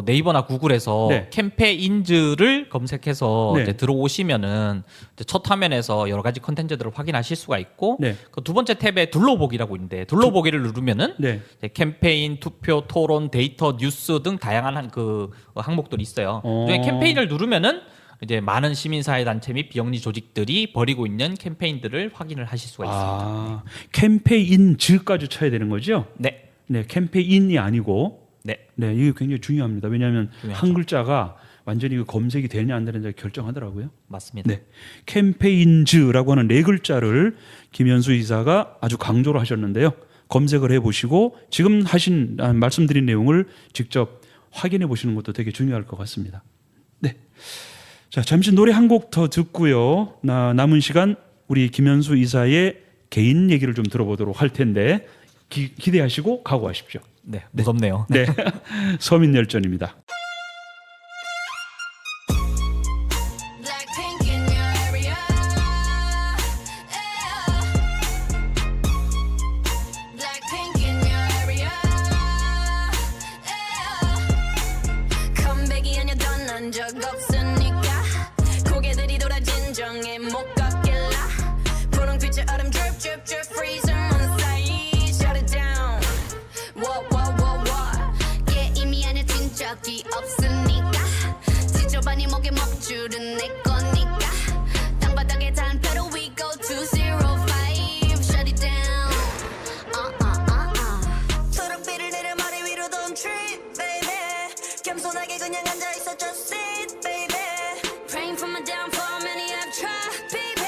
Speaker 2: 네이버나 구글에서
Speaker 1: 네.
Speaker 2: 캠페인즈를 검색해서
Speaker 1: 네.
Speaker 2: 이제 들어오시면은 이제 첫 화면에서 여러 가지 컨텐츠들을 확인하실 수가 있고
Speaker 1: 네.
Speaker 2: 그 두 번째 탭에 둘러보기라고 있는데 둘러보기를 누르면은
Speaker 1: 네.
Speaker 2: 이제 캠페인, 투표, 토론, 데이터, 뉴스 등 다양한 그 항목들이 있어요. 그중에 캠페인을 누르면은 이제 많은 시민사회단체 및 비영리 조직들이 벌이고 있는 캠페인들을 확인을 하실 수가 있습니다.
Speaker 1: 캠페인즈까지 쳐야 되는 거죠?
Speaker 2: 네,
Speaker 1: 네, 캠페인이 아니고.
Speaker 2: 네,
Speaker 1: 네, 이게 굉장히 중요합니다. 왜냐하면
Speaker 2: 중요하죠.
Speaker 1: 한 글자가 완전히 그 검색이 되냐 안 되느냐 결정하더라고요.
Speaker 2: 맞습니다.
Speaker 1: 네, 캠페인즈라고 하는 네 글자를 김현수 이사가 아주 강조를 하셨는데요. 검색을 해보시고 지금 말씀드린 내용을 직접 확인해 보시는 것도 되게 중요할 것 같습니다. 네, 자 잠시 노래 한 곡 더 듣고요. 남은 시간 우리 김현수 이사의 개인 얘기를 좀 들어보도록 할 텐데 기대하시고 각오하십시오.
Speaker 2: 네, 무섭네요.
Speaker 1: 네, 서민열전입니다.
Speaker 3: Blackpink in your area. Yeah. 본 적 없으니까 고개들이 돌아 진정해 못 걷길라 분홍빛의 얼음 drip drip drip freezer on side shut it down what yeah 이미 안에 뛴 적이 없으니까 지저분이 목에 먹줄은 내 거니까 땅바닥에 단 pedal we go 205 shut it down 초록빛을 내려 머리 위로 don't trip baby 겸손하게 그냥 앉아있어 just sit baby praying for my downfall many have tried baby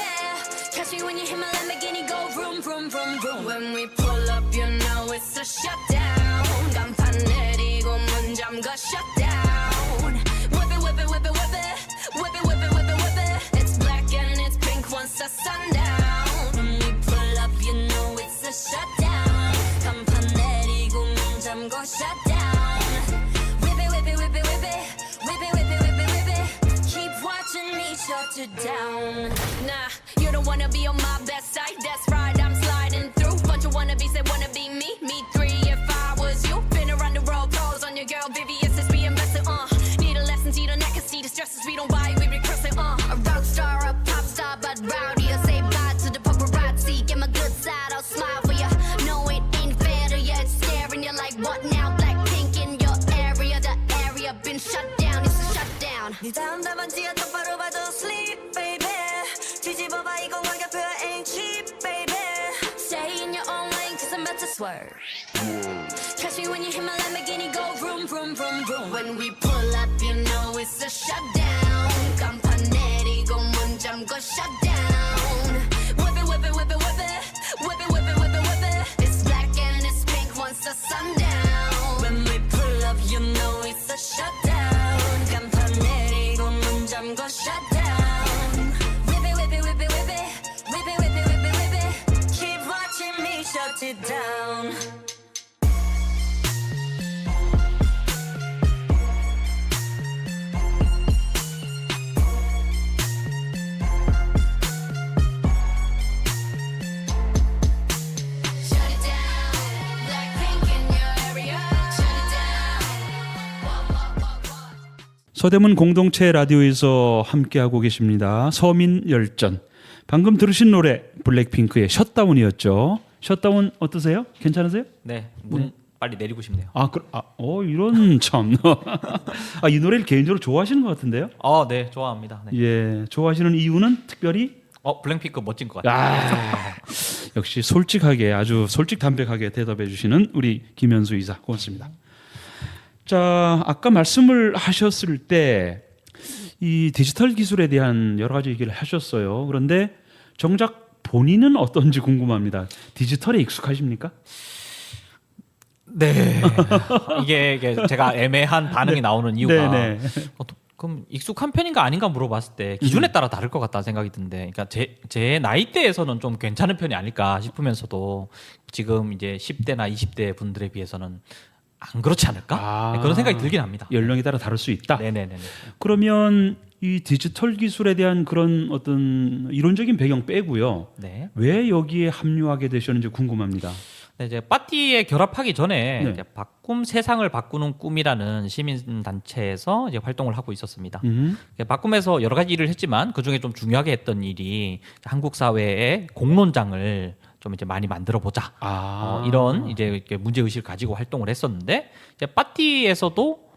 Speaker 3: catch me when you hit my Lamborghini go vroom vroom vroom vroom when we pull up you know it's a shutdown 간판 내리고 문 잠가 shutdown whip it whip it whip it whip it whip it whip it whip it whip it it's black and it's pink once the sundown when we pull up you know it's a shutdown 간판 내리고 문 잠가 shutdown whip it whip it whip it whip it whip it whip it whip it whip it keep watching me shut it down nah you don't wanna be on my best side that's right I'm sliding through bunch of wannabes that wanna be me me three if I was you been around the world pose on your girl VVS is we invested need a lesson see the neck and see the stresses we don't buy we regress it a rock star a pop star but rowdy I say bye to the paparazzi get my good side I'll smile for ya no it ain't fair to ya it's staring you like what now Blackpink in your area the area been shut down it's a shutdown 네 다음 답안지야 똑바로 봐도 sleep baby 뒤집어봐 이건 가격표야 ain't cheap baby stay in your own lane cause I'm about to swerve catch me when you hit my Lamborghini go vroom vroom vroom vroom when we pull up you know it's a shutdown 간판 내리고 문 잠궈 shutdown whip it whip it whip it whip it whip it whip it whip it whip it it's black and it's pink once the sundown when we pull up you know it's a shutdown 간판 내리고 문 잠궈 shutdown whip it whip it whip it whip it whip it whip it whip it whip it keep watching me shut it down Shut it down, Blackpink in your area. Shut it down.
Speaker 1: 서대문 공동체 라디오에서 함께하고 계십니다. 서민 열전. 방금 들으신 노래 블랙핑크의 셧다운이었죠. 셧다운 어떠세요? 괜찮으세요?
Speaker 2: 네, 문 빨리 내리고 싶네요.
Speaker 1: 이런 참. 이 노래를 개인적으로 좋아하시는 것 같은데요?
Speaker 2: 네, 좋아합니다. 네.
Speaker 1: 예, 좋아하시는 이유는 특별히
Speaker 2: 블랙핑크 멋진 것 같아요.
Speaker 1: 역시 솔직하게 아주 솔직담백하게 대답해 주시는 우리 김현수 이사 고맙습니다. 자, 아까 말씀을 하셨을 때 이 디지털 기술에 대한 여러 가지 얘기를 하셨어요. 그런데 정작 본인은 어떤지 궁금합니다. 디지털에 익숙하십니까?
Speaker 2: 네. 이게 제가 애매한 반응이 나오는 이유가
Speaker 1: 네네.
Speaker 2: 그럼 익숙한 편인가 아닌가 물어봤을 때 기준에 따라 다를 것 같다는 생각이 드는데, 그러니까 제 나이대에서는 좀 괜찮은 편이 아닐까 싶으면서도 지금 이제 10대나 20대 분들에 비해서는 안 그렇지 않을까? 네, 그런 생각이 들긴 합니다.
Speaker 1: 연령에 따라 다를 수 있다.
Speaker 2: 네네네.
Speaker 1: 그러면 이 디지털 기술에 대한 그런 어떤 이론적인 배경 빼고요.
Speaker 2: 네.
Speaker 1: 왜 여기에 합류하게 되셨는지 궁금합니다.
Speaker 2: 네, 이제 빠띠에 결합하기 전에
Speaker 1: 네.
Speaker 2: 이제 세상을 바꾸는 꿈이라는 시민 단체에서 이제 활동을 하고 있었습니다. 바꿈에서 여러 가지 일을 했지만 그 중에 좀 중요하게 했던 일이 한국 사회의 공론장을 좀 이제 많이 만들어 보자. 이런 이제 이렇게 문제 의식을 가지고 활동을 했었는데, 이제 빠띠에서도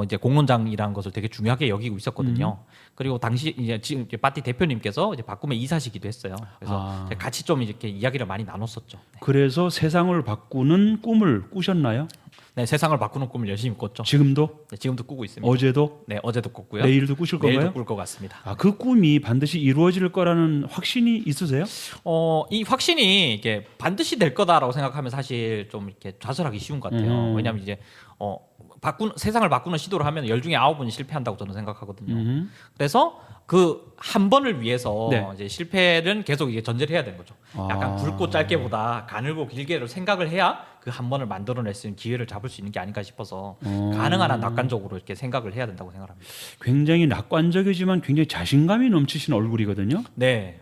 Speaker 2: 이제 공론장이라는 것을 되게 중요하게 여기고 있었거든요. 그리고 당시 지금 이제 빠띠 대표님께서 이제 바꿈의 이사시기도 했어요. 그래서 같이 좀 이렇게 이야기를 많이 나눴었죠. 네.
Speaker 1: 그래서 세상을 바꾸는 꿈을 꾸셨나요?
Speaker 2: 네, 세상을 바꾸는 꿈을 열심히 꿨죠.
Speaker 1: 지금도?
Speaker 2: 네, 지금도 꾸고 있습니다.
Speaker 1: 어제도?
Speaker 2: 네, 어제도 꿨고요.
Speaker 1: 내일도 꾸실 건가요?
Speaker 2: 내일도 꿀 것 같습니다.
Speaker 1: 그 꿈이 반드시 이루어질 거라는 확신이 있으세요?
Speaker 2: 이 확신이 이게 반드시 될 거다라고 생각하면 사실 좀 이렇게 좌절하기 쉬운 것 같아요. 왜냐하면 이제 세상을 바꾸는 시도를 하면 10 중에 9분이 실패한다고 저는 생각하거든요. 그래서 그 한 번을 위해서
Speaker 1: 네.
Speaker 2: 이제 실패는 계속 이게 전제를 해야 되는 거죠. 약간 굵고 짧게보다 가늘고 길게를 생각을 해야 그 한 번을 만들어낼 수 있는 기회를 잡을 수 있는 게 아닌가 싶어서 가능한 한 낙관적으로 이렇게 생각을 해야 된다고 생각합니다.
Speaker 1: 굉장히 낙관적이지만 굉장히 자신감이 넘치신 얼굴이거든요.
Speaker 2: 네.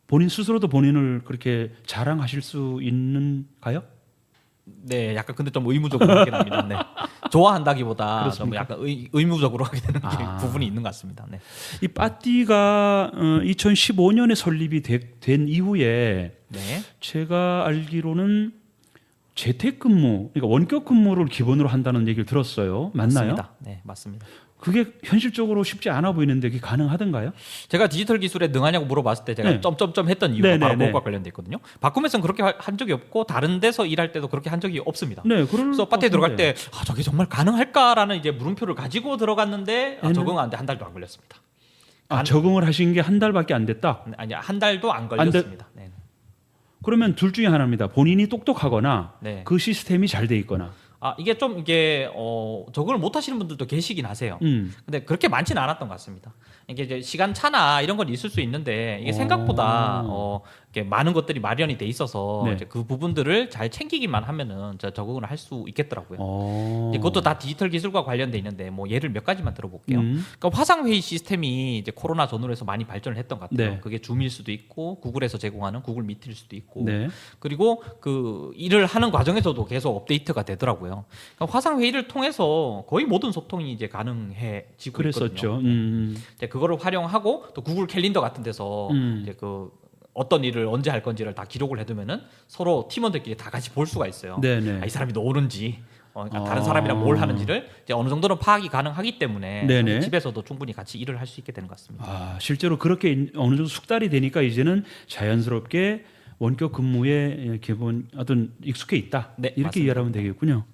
Speaker 1: 본인 스스로도 본인을 그렇게 자랑하실 수 있는가요?
Speaker 2: 네, 약간 근데 좀 의무적으로 하긴 합니다. 네. 좋아한다기보다 좀
Speaker 1: 그렇습니까?
Speaker 2: 약간 의무적으로 하게 되는
Speaker 1: 아.
Speaker 2: 부분이 있는 것 같습니다. 네.
Speaker 1: 이 빠띠가 2015년에 설립이 된 이후에
Speaker 2: 네.
Speaker 1: 제가 알기로는 재택근무, 그러니까 원격 근무를 기본으로 한다는 얘기를 들었어요. 맞나요?
Speaker 2: 맞습니다. 네, 맞습니다.
Speaker 1: 그게 현실적으로 쉽지 않아 보이는데 그게 가능하던가요?
Speaker 2: 제가 디지털 기술에 능하냐고 물어봤을 때 제가
Speaker 1: 네.
Speaker 2: 점점점 했던 이유가
Speaker 1: 네,
Speaker 2: 바로
Speaker 1: 네,
Speaker 2: 그것과
Speaker 1: 네.
Speaker 2: 관련돼 있거든요. 바꿈에서는 그렇게 한 적이 없고 다른 데서 일할 때도 그렇게 한 적이 없습니다.
Speaker 1: 네, 그럴
Speaker 2: 그래서
Speaker 1: 것
Speaker 2: 파티에 들어갈
Speaker 1: 같은데.
Speaker 2: 때 저게 정말 가능할까라는 이제 물음표를 가지고 들어갔는데
Speaker 1: 얘는?
Speaker 2: 적응하는데 한 달도 안 걸렸습니다.
Speaker 1: 적응을 하신 게 한 달밖에 안 됐다.
Speaker 2: 아니 한 달도 안
Speaker 1: 안 돼-
Speaker 2: 걸렸습니다. 네.
Speaker 1: 그러면 둘 중에 하나입니다. 본인이 똑똑하거나
Speaker 2: 네.
Speaker 1: 그 시스템이 잘 돼 있거나.
Speaker 2: 이게 좀 이게 적응을 못 하시는 분들도 계시긴 하세요. 근데 그렇게 많지는 않았던 것 같습니다. 이게 이제 시간 차나 이런 건 있을 수 있는데 이게 생각보다 이렇게 많은 것들이 마련이 돼 있어서
Speaker 1: 네.
Speaker 2: 이제 그 부분들을 잘 챙기기만 하면은 적응을 할 수 있겠더라고요. 이제 그것도 다 디지털 기술과 관련돼 있는데 뭐 예를 몇 가지만 들어볼게요. 그러니까 화상 회의 시스템이 이제 코로나 전후로 해서 많이 발전을 했던 것 같아요.
Speaker 1: 네.
Speaker 2: 그게 줌일 수도 있고 구글에서 제공하는 구글 미트일 수도 있고
Speaker 1: 네.
Speaker 2: 그리고 그 일을 하는 과정에서도 계속 업데이트가 되더라고요. 그러니까 화상 회의를 통해서 거의 모든 소통이 이제 가능해지고
Speaker 1: 그랬었죠.
Speaker 2: 있거든요. 이제 그거를 활용하고 또 구글 캘린더 같은 데서 이제 그 어떤 일을 언제 할 건지를 다 기록을 해두면은 서로 팀원들끼리 다 같이 볼 수가 있어요.
Speaker 1: 네네.
Speaker 2: 이 사람이 또 오는지, 그러니까 다른 사람이랑 뭘 하는지를 이제 어느 정도는 파악이 가능하기 때문에
Speaker 1: 네네.
Speaker 2: 집에서도 충분히 같이 일을 할 수 있게 되는 것 같습니다.
Speaker 1: 실제로 그렇게 어느 정도 숙달이 되니까 이제는 자연스럽게 원격 근무에 기본 어떤 익숙해 있다.
Speaker 2: 네,
Speaker 1: 이렇게
Speaker 2: 맞습니다.
Speaker 1: 이해하면 되겠군요.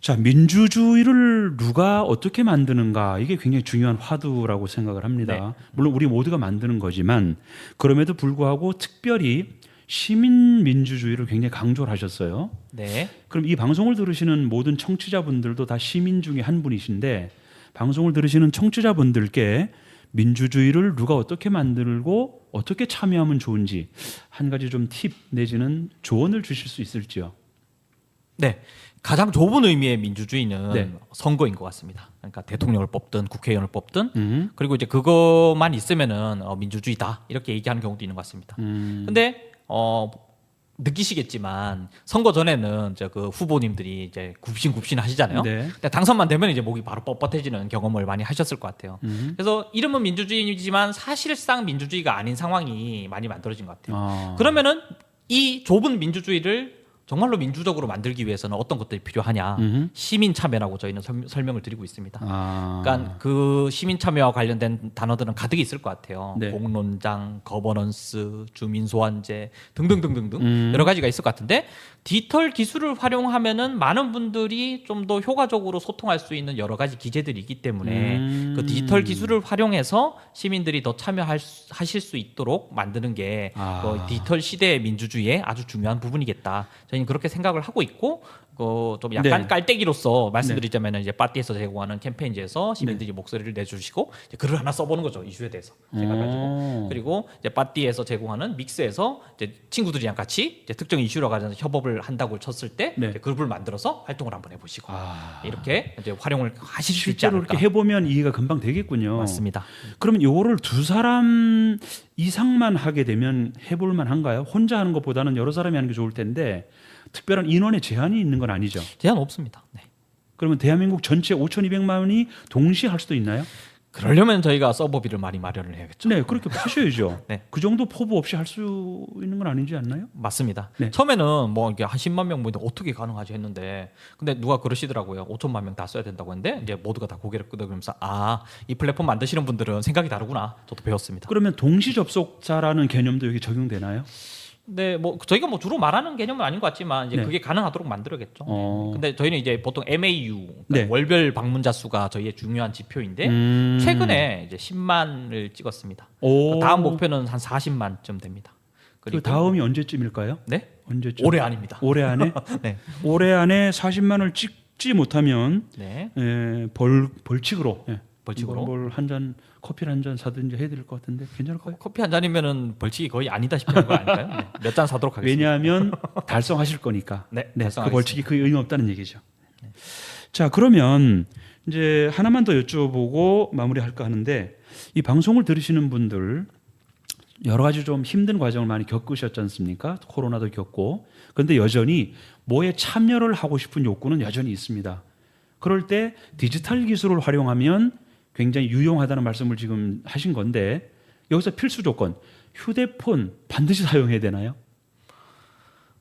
Speaker 1: 자, 민주주의를 누가 어떻게 만드는가 이게 굉장히 중요한 화두라고 생각을 합니다.
Speaker 2: 네.
Speaker 1: 물론 우리 모두가 만드는 거지만 그럼에도 불구하고 특별히 시민 민주주의를 굉장히 강조를 하셨어요.
Speaker 2: 네.
Speaker 1: 그럼 이 방송을 들으시는 모든 청취자분들도 다 시민 중에 한 분이신데 방송을 들으시는 청취자분들께 민주주의를 누가 어떻게 만들고 어떻게 참여하면 좋은지 한 가지 좀 팁 내지는 조언을 주실 수 있을지요?
Speaker 2: 네. 가장 좁은 의미의 민주주의는
Speaker 1: 네.
Speaker 2: 선거인 것 같습니다. 그러니까 대통령을 뽑든 국회의원을 뽑든
Speaker 1: 음.
Speaker 2: 그리고 이제 그것만 있으면은 민주주의다 이렇게 얘기하는 경우도 있는 것 같습니다. 근데 느끼시겠지만 선거 전에는 이제 그 후보님들이 이제 굽신굽신 하시잖아요.
Speaker 1: 네.
Speaker 2: 근데 당선만 되면 이제 목이 바로 뻣뻣해지는 경험을 많이 하셨을 것 같아요. 그래서 이름은 민주주의지만 사실상 민주주의가 아닌 상황이 많이 만들어진 것 같아요. 그러면은 이 좁은 민주주의를 정말로 민주적으로 만들기 위해서는 어떤 것들이 필요하냐? 시민 참여라고 저희는 설명을 드리고 있습니다. 그러니까 그 시민 참여와 관련된 단어들은 가득 있을 것 같아요.
Speaker 1: 네.
Speaker 2: 공론장, 거버넌스, 주민 소환제 등등등등등 여러 가지가 있을 것 같은데 디지털 기술을 활용하면은 많은 분들이 좀 더 효과적으로 소통할 수 있는 여러 가지 기제들이 있기 때문에 그 디지털 기술을 활용해서 시민들이 더 참여하실 수 있도록 만드는 게 그 디지털 시대의 민주주의의 아주 중요한 부분이겠다. 저희는 그렇게 생각을 하고 있고 좀 약간
Speaker 1: 네.
Speaker 2: 깔때기로서 말씀드리자면 이제 파티에서 제공하는 캠페인지에서 시민들이 목소리를 내주시고 이제 글을 하나 써보는 거죠 이슈에 대해서 제가 가지고 그리고 이제 파티에서 제공하는 믹스에서 이제 친구들이랑 같이 이제 특정 이슈로 관해서 협업을 한다고 쳤을 때
Speaker 1: 네.
Speaker 2: 이제 그룹을 만들어서 활동을 한번 해보시고 이렇게 이제 활용을 하실 수 있지
Speaker 1: 실제로
Speaker 2: 않을까.
Speaker 1: 이렇게 해보면 이해가 금방 되겠군요.
Speaker 2: 맞습니다.
Speaker 1: 그러면 요거를 두 사람 이상만 하게 되면 해볼 만한가요? 혼자 하는 것보다는 여러 사람이 하는 게 좋을 텐데 특별한 인원의 제한이 있는 건 아니죠.
Speaker 2: 제한 없습니다. 네.
Speaker 1: 그러면 대한민국 전체 5,200만이 동시에 할 수도 있나요?
Speaker 2: 그러려면 저희가 서버비를 많이 마련을 해야겠죠.
Speaker 1: 네, 그렇게 하셔야죠.
Speaker 2: 네.
Speaker 1: 그 정도 포부 없이 할 수 있는 건 아니지 않나요?
Speaker 2: 맞습니다.
Speaker 1: 네.
Speaker 2: 처음에는 뭐 이게 한 10만 명 모인데 어떻게 가능하지 했는데 근데 누가 그러시더라고요. 5천만 명 다 써야 된다고 했는데 이제 모두가 다 고개를 끄덕이면서 이 플랫폼 만드시는 분들은 생각이 다르구나. 저도 배웠습니다.
Speaker 1: 그러면 동시 접속자라는 개념도 여기 적용되나요?
Speaker 2: 네, 뭐 저희가 뭐 주로 말하는 개념은 아닌 것 같지만 이제
Speaker 1: 네.
Speaker 2: 그게 가능하도록 만들어겠죠.
Speaker 1: 어.
Speaker 2: 근데 저희는 이제 보통 MAU 그러니까
Speaker 1: 네.
Speaker 2: 월별 방문자 수가 저희의 중요한 지표인데 최근에 이제 10만을 찍었습니다.
Speaker 1: 오.
Speaker 2: 다음 목표는 한 40만쯤 됩니다.
Speaker 1: 그 다음이 언제쯤일까요?
Speaker 2: 네?
Speaker 1: 언제쯤?
Speaker 2: 올해 아닙니다.
Speaker 1: 올해 안에?
Speaker 2: 네.
Speaker 1: 올해 안에 40만을 찍지 못하면
Speaker 2: 네.
Speaker 1: 벌칙으로
Speaker 2: 벌칙으로?
Speaker 1: 뭘 한 잔 커피를 한 잔 사든지 해야 될 것 같은데 괜찮을까요?
Speaker 2: 커피 한 잔이면은 벌칙이 거의 아니다시피 하는 거 아닐까요? 네. 몇 잔 사도록 하겠습니다.
Speaker 1: 왜냐하면 달성하실 거니까.
Speaker 2: 네,
Speaker 1: 그
Speaker 2: 달성하겠습니다.
Speaker 1: 벌칙이 그 의미 없다는 얘기죠. 자, 그러면 이제 하나만 더 여쭤보고 마무리할까 하는데 이 방송을 들으시는 분들 여러 가지 좀 힘든 과정을 많이 겪으셨지 않습니까? 코로나도 겪고. 그런데 여전히 뭐에 참여를 하고 싶은 욕구는 여전히 있습니다. 그럴 때 디지털 기술을 활용하면 굉장히 유용하다는 말씀을 지금 하신 건데 여기서 필수 조건, 휴대폰 반드시 사용해야 되나요?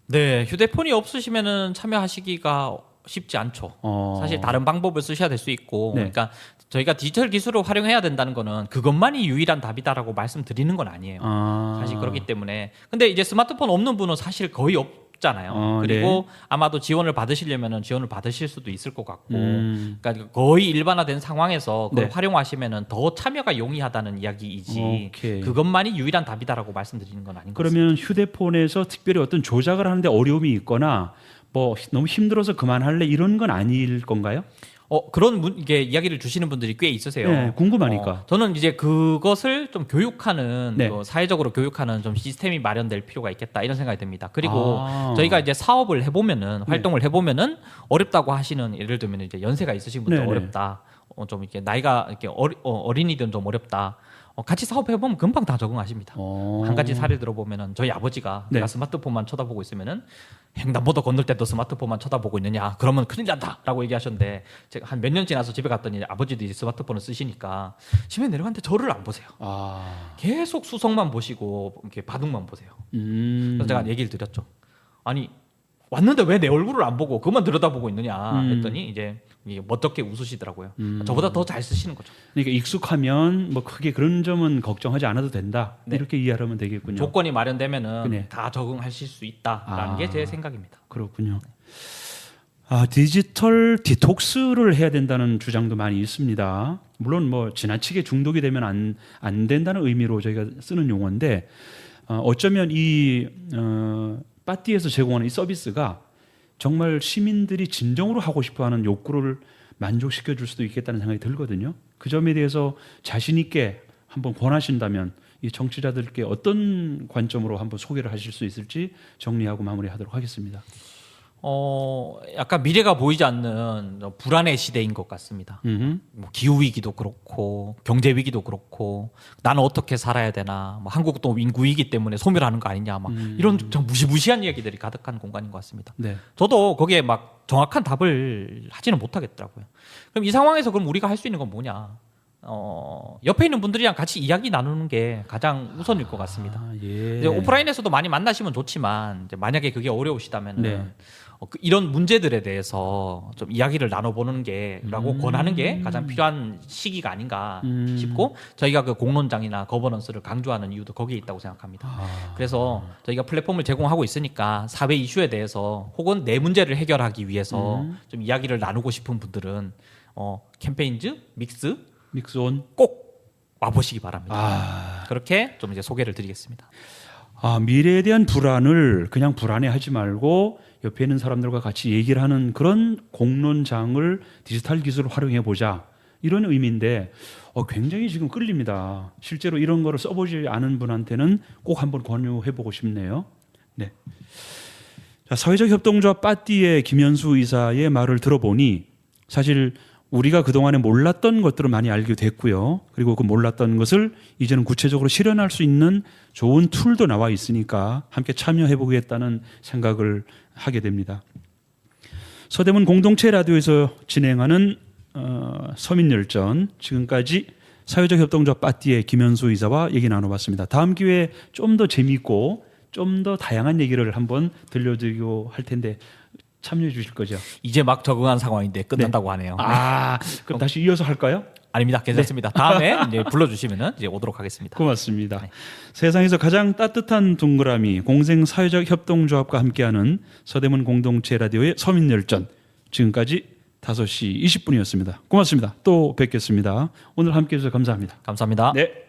Speaker 2: 네, 휴대폰이 없으시면은 참여하시기가 쉽지 않죠. 사실 다른 방법을 쓰셔야 될 수 있고,
Speaker 1: 네.
Speaker 2: 그러니까 저희가 디지털 기술을 활용해야 된다는 거는 그것만이 유일한 답이다라고 말씀드리는 건 아니에요. 사실 그렇기 때문에. 근데 이제 스마트폰 없는 분은 사실 거의 없잖아요. 그리고
Speaker 1: 네.
Speaker 2: 아마도 지원을 받으시려면은 지원을 받으실 수도 있을 것 같고, 그러니까 거의 일반화된 상황에서 그걸
Speaker 1: 네.
Speaker 2: 활용하시면은 더 참여가 용이하다는 이야기이지.
Speaker 1: 오케이.
Speaker 2: 그것만이 유일한 답이다라고 말씀드리는 건 아닌 것 같습니다.
Speaker 1: 그러면 휴대폰에서 특별히 어떤 조작을 하는데 어려움이 있거나 뭐 너무 힘들어서 그만할래 이런 건 아닐 건가요?
Speaker 2: 이게 이야기를 주시는 분들이 꽤 있으세요.
Speaker 1: 네, 궁금하니까.
Speaker 2: 저는 이제 그것을 좀 교육하는,
Speaker 1: 네.
Speaker 2: 사회적으로 교육하는 좀 시스템이 마련될 필요가 있겠다 이런 생각이 듭니다. 그리고
Speaker 1: 아.
Speaker 2: 저희가 이제 사업을 해보면은 활동을 해보면은 어렵다고 하시는 예를 들면 이제 연세가 있으신 분들
Speaker 1: 네네.
Speaker 2: 어렵다. 좀 이렇게 나이가 이렇게 어린이들은 좀 어렵다. 같이 사업해보면 금방 다 적응하십니다. 한 가지 사례 들어보면은 저희 아버지가
Speaker 1: 네.
Speaker 2: 내가 스마트폰만 쳐다보고 있으면은 횡단보도 건널 때도 스마트폰만 쳐다보고 있느냐 그러면 큰일 난다라고 얘기하셨는데 제가 한 몇 년 지나서 집에 갔더니 아버지도 이제 스마트폰을 쓰시니까 집에 내려갔는데 저를 안 보세요. 계속 수성만 보시고 이렇게 바둑만 보세요. 그래서 제가 얘기를 드렸죠. 아니 왔는데 왜 내 얼굴을 안 보고 그것만 들여다보고 있느냐 했더니 이제 멋쩍게 웃으시더라고요. 저보다 더 잘 쓰시는 거죠.
Speaker 1: 그러니까 익숙하면 뭐 크게 그런 점은 걱정하지 않아도 된다.
Speaker 2: 네.
Speaker 1: 이렇게 이해하면 되겠군요.
Speaker 2: 조건이 마련되면은
Speaker 1: 네.
Speaker 2: 다 적응하실 수 있다라는 게 제 생각입니다.
Speaker 1: 그렇군요. 디지털 디톡스를 해야 된다는 주장도 많이 있습니다. 물론 뭐 지나치게 중독이 되면 안 된다는 의미로 저희가 쓰는 용어인데 어쩌면 이 빠띠에서 제공하는 이 서비스가 정말 시민들이 진정으로 하고 싶어하는 욕구를 만족시켜 줄 수도 있겠다는 생각이 들거든요. 그 점에 대해서 자신 있게 한번 권하신다면 이 정치자들께 어떤 관점으로 한번 소개를 하실 수 있을지 정리하고 마무리하도록 하겠습니다.
Speaker 2: 약간 미래가 보이지 않는 불안의 시대인 것 같습니다. 뭐 기후 위기도 그렇고 경제 위기도 그렇고 나는 어떻게 살아야 되나, 뭐 한국도 인구 위기 때문에 소멸하는 거 아니냐, 막 이런 좀 무시무시한 이야기들이 가득한 공간인 것 같습니다.
Speaker 1: 네.
Speaker 2: 저도 거기에 막 정확한 답을 하지는 못하겠더라고요. 그럼 이 상황에서 그럼 우리가 할 수 있는 건 뭐냐? 옆에 있는 분들이랑 같이 이야기 나누는 게 가장 우선일 것 같습니다.
Speaker 1: 예.
Speaker 2: 이제 오프라인에서도 많이 만나시면 좋지만 이제 만약에 그게 어려우시다면
Speaker 1: 네.
Speaker 2: 이런 문제들에 대해서 좀 이야기를 나눠보는 게라고 권하는 게 가장 필요한 시기가 아닌가 싶고 저희가 그 공론장이나 거버넌스를 강조하는 이유도 거기에 있다고 생각합니다. 그래서 저희가 플랫폼을 제공하고 있으니까 사회 이슈에 대해서 혹은 내 문제를 해결하기 위해서 좀 이야기를 나누고 싶은 분들은 캠페인즈
Speaker 1: 믹스온
Speaker 2: 꼭 와보시기 바랍니다. 그렇게 좀 이제 소개를 드리겠습니다.
Speaker 1: 미래에 대한 불안을 그냥 불안해하지 말고 옆에 있는 사람들과 같이 얘기를 하는 그런 공론장을 디지털 기술을 활용해 보자 이런 의미인데 굉장히 지금 끌립니다. 실제로 이런 거를 써보지 않은 분한테는 꼭 한번 권유해 보고 싶네요. 네. 자, 사회적 협동조합 빠띠의 김현수 이사의 말을 들어보니 사실 우리가 그동안에 몰랐던 것들을 많이 알게 됐고요. 그리고 그 몰랐던 것을 이제는 구체적으로 실현할 수 있는 좋은 툴도 나와 있으니까 함께 참여해 보겠다는 생각을 하게 됩니다. 서대문 공동체 라디오에서 진행하는 서민열전, 지금까지 사회적 협동조합 빠띠의 김현수 이사와 얘기 나눠봤습니다. 다음 기회에 좀 더 재미있고 좀 더 다양한 얘기를 한번 들려드리고 할 텐데 참여해 주실 거죠?
Speaker 2: 이제 막 적응한 상황인데 끝난다고 하네요.
Speaker 1: 그럼 다시 이어서 할까요?
Speaker 2: 아닙니다. 괜찮습니다. 다음에 이제 불러주시면은 이제 오도록 하겠습니다.
Speaker 1: 고맙습니다. 세상에서 가장 따뜻한 동그라미 공생 사회적 협동조합과 함께하는 서대문 공동체 라디오의 서민열전, 지금까지 5시 20분이었습니다. 고맙습니다. 또 뵙겠습니다. 오늘 함께해 주셔서 감사합니다.
Speaker 2: 감사합니다.
Speaker 1: 네.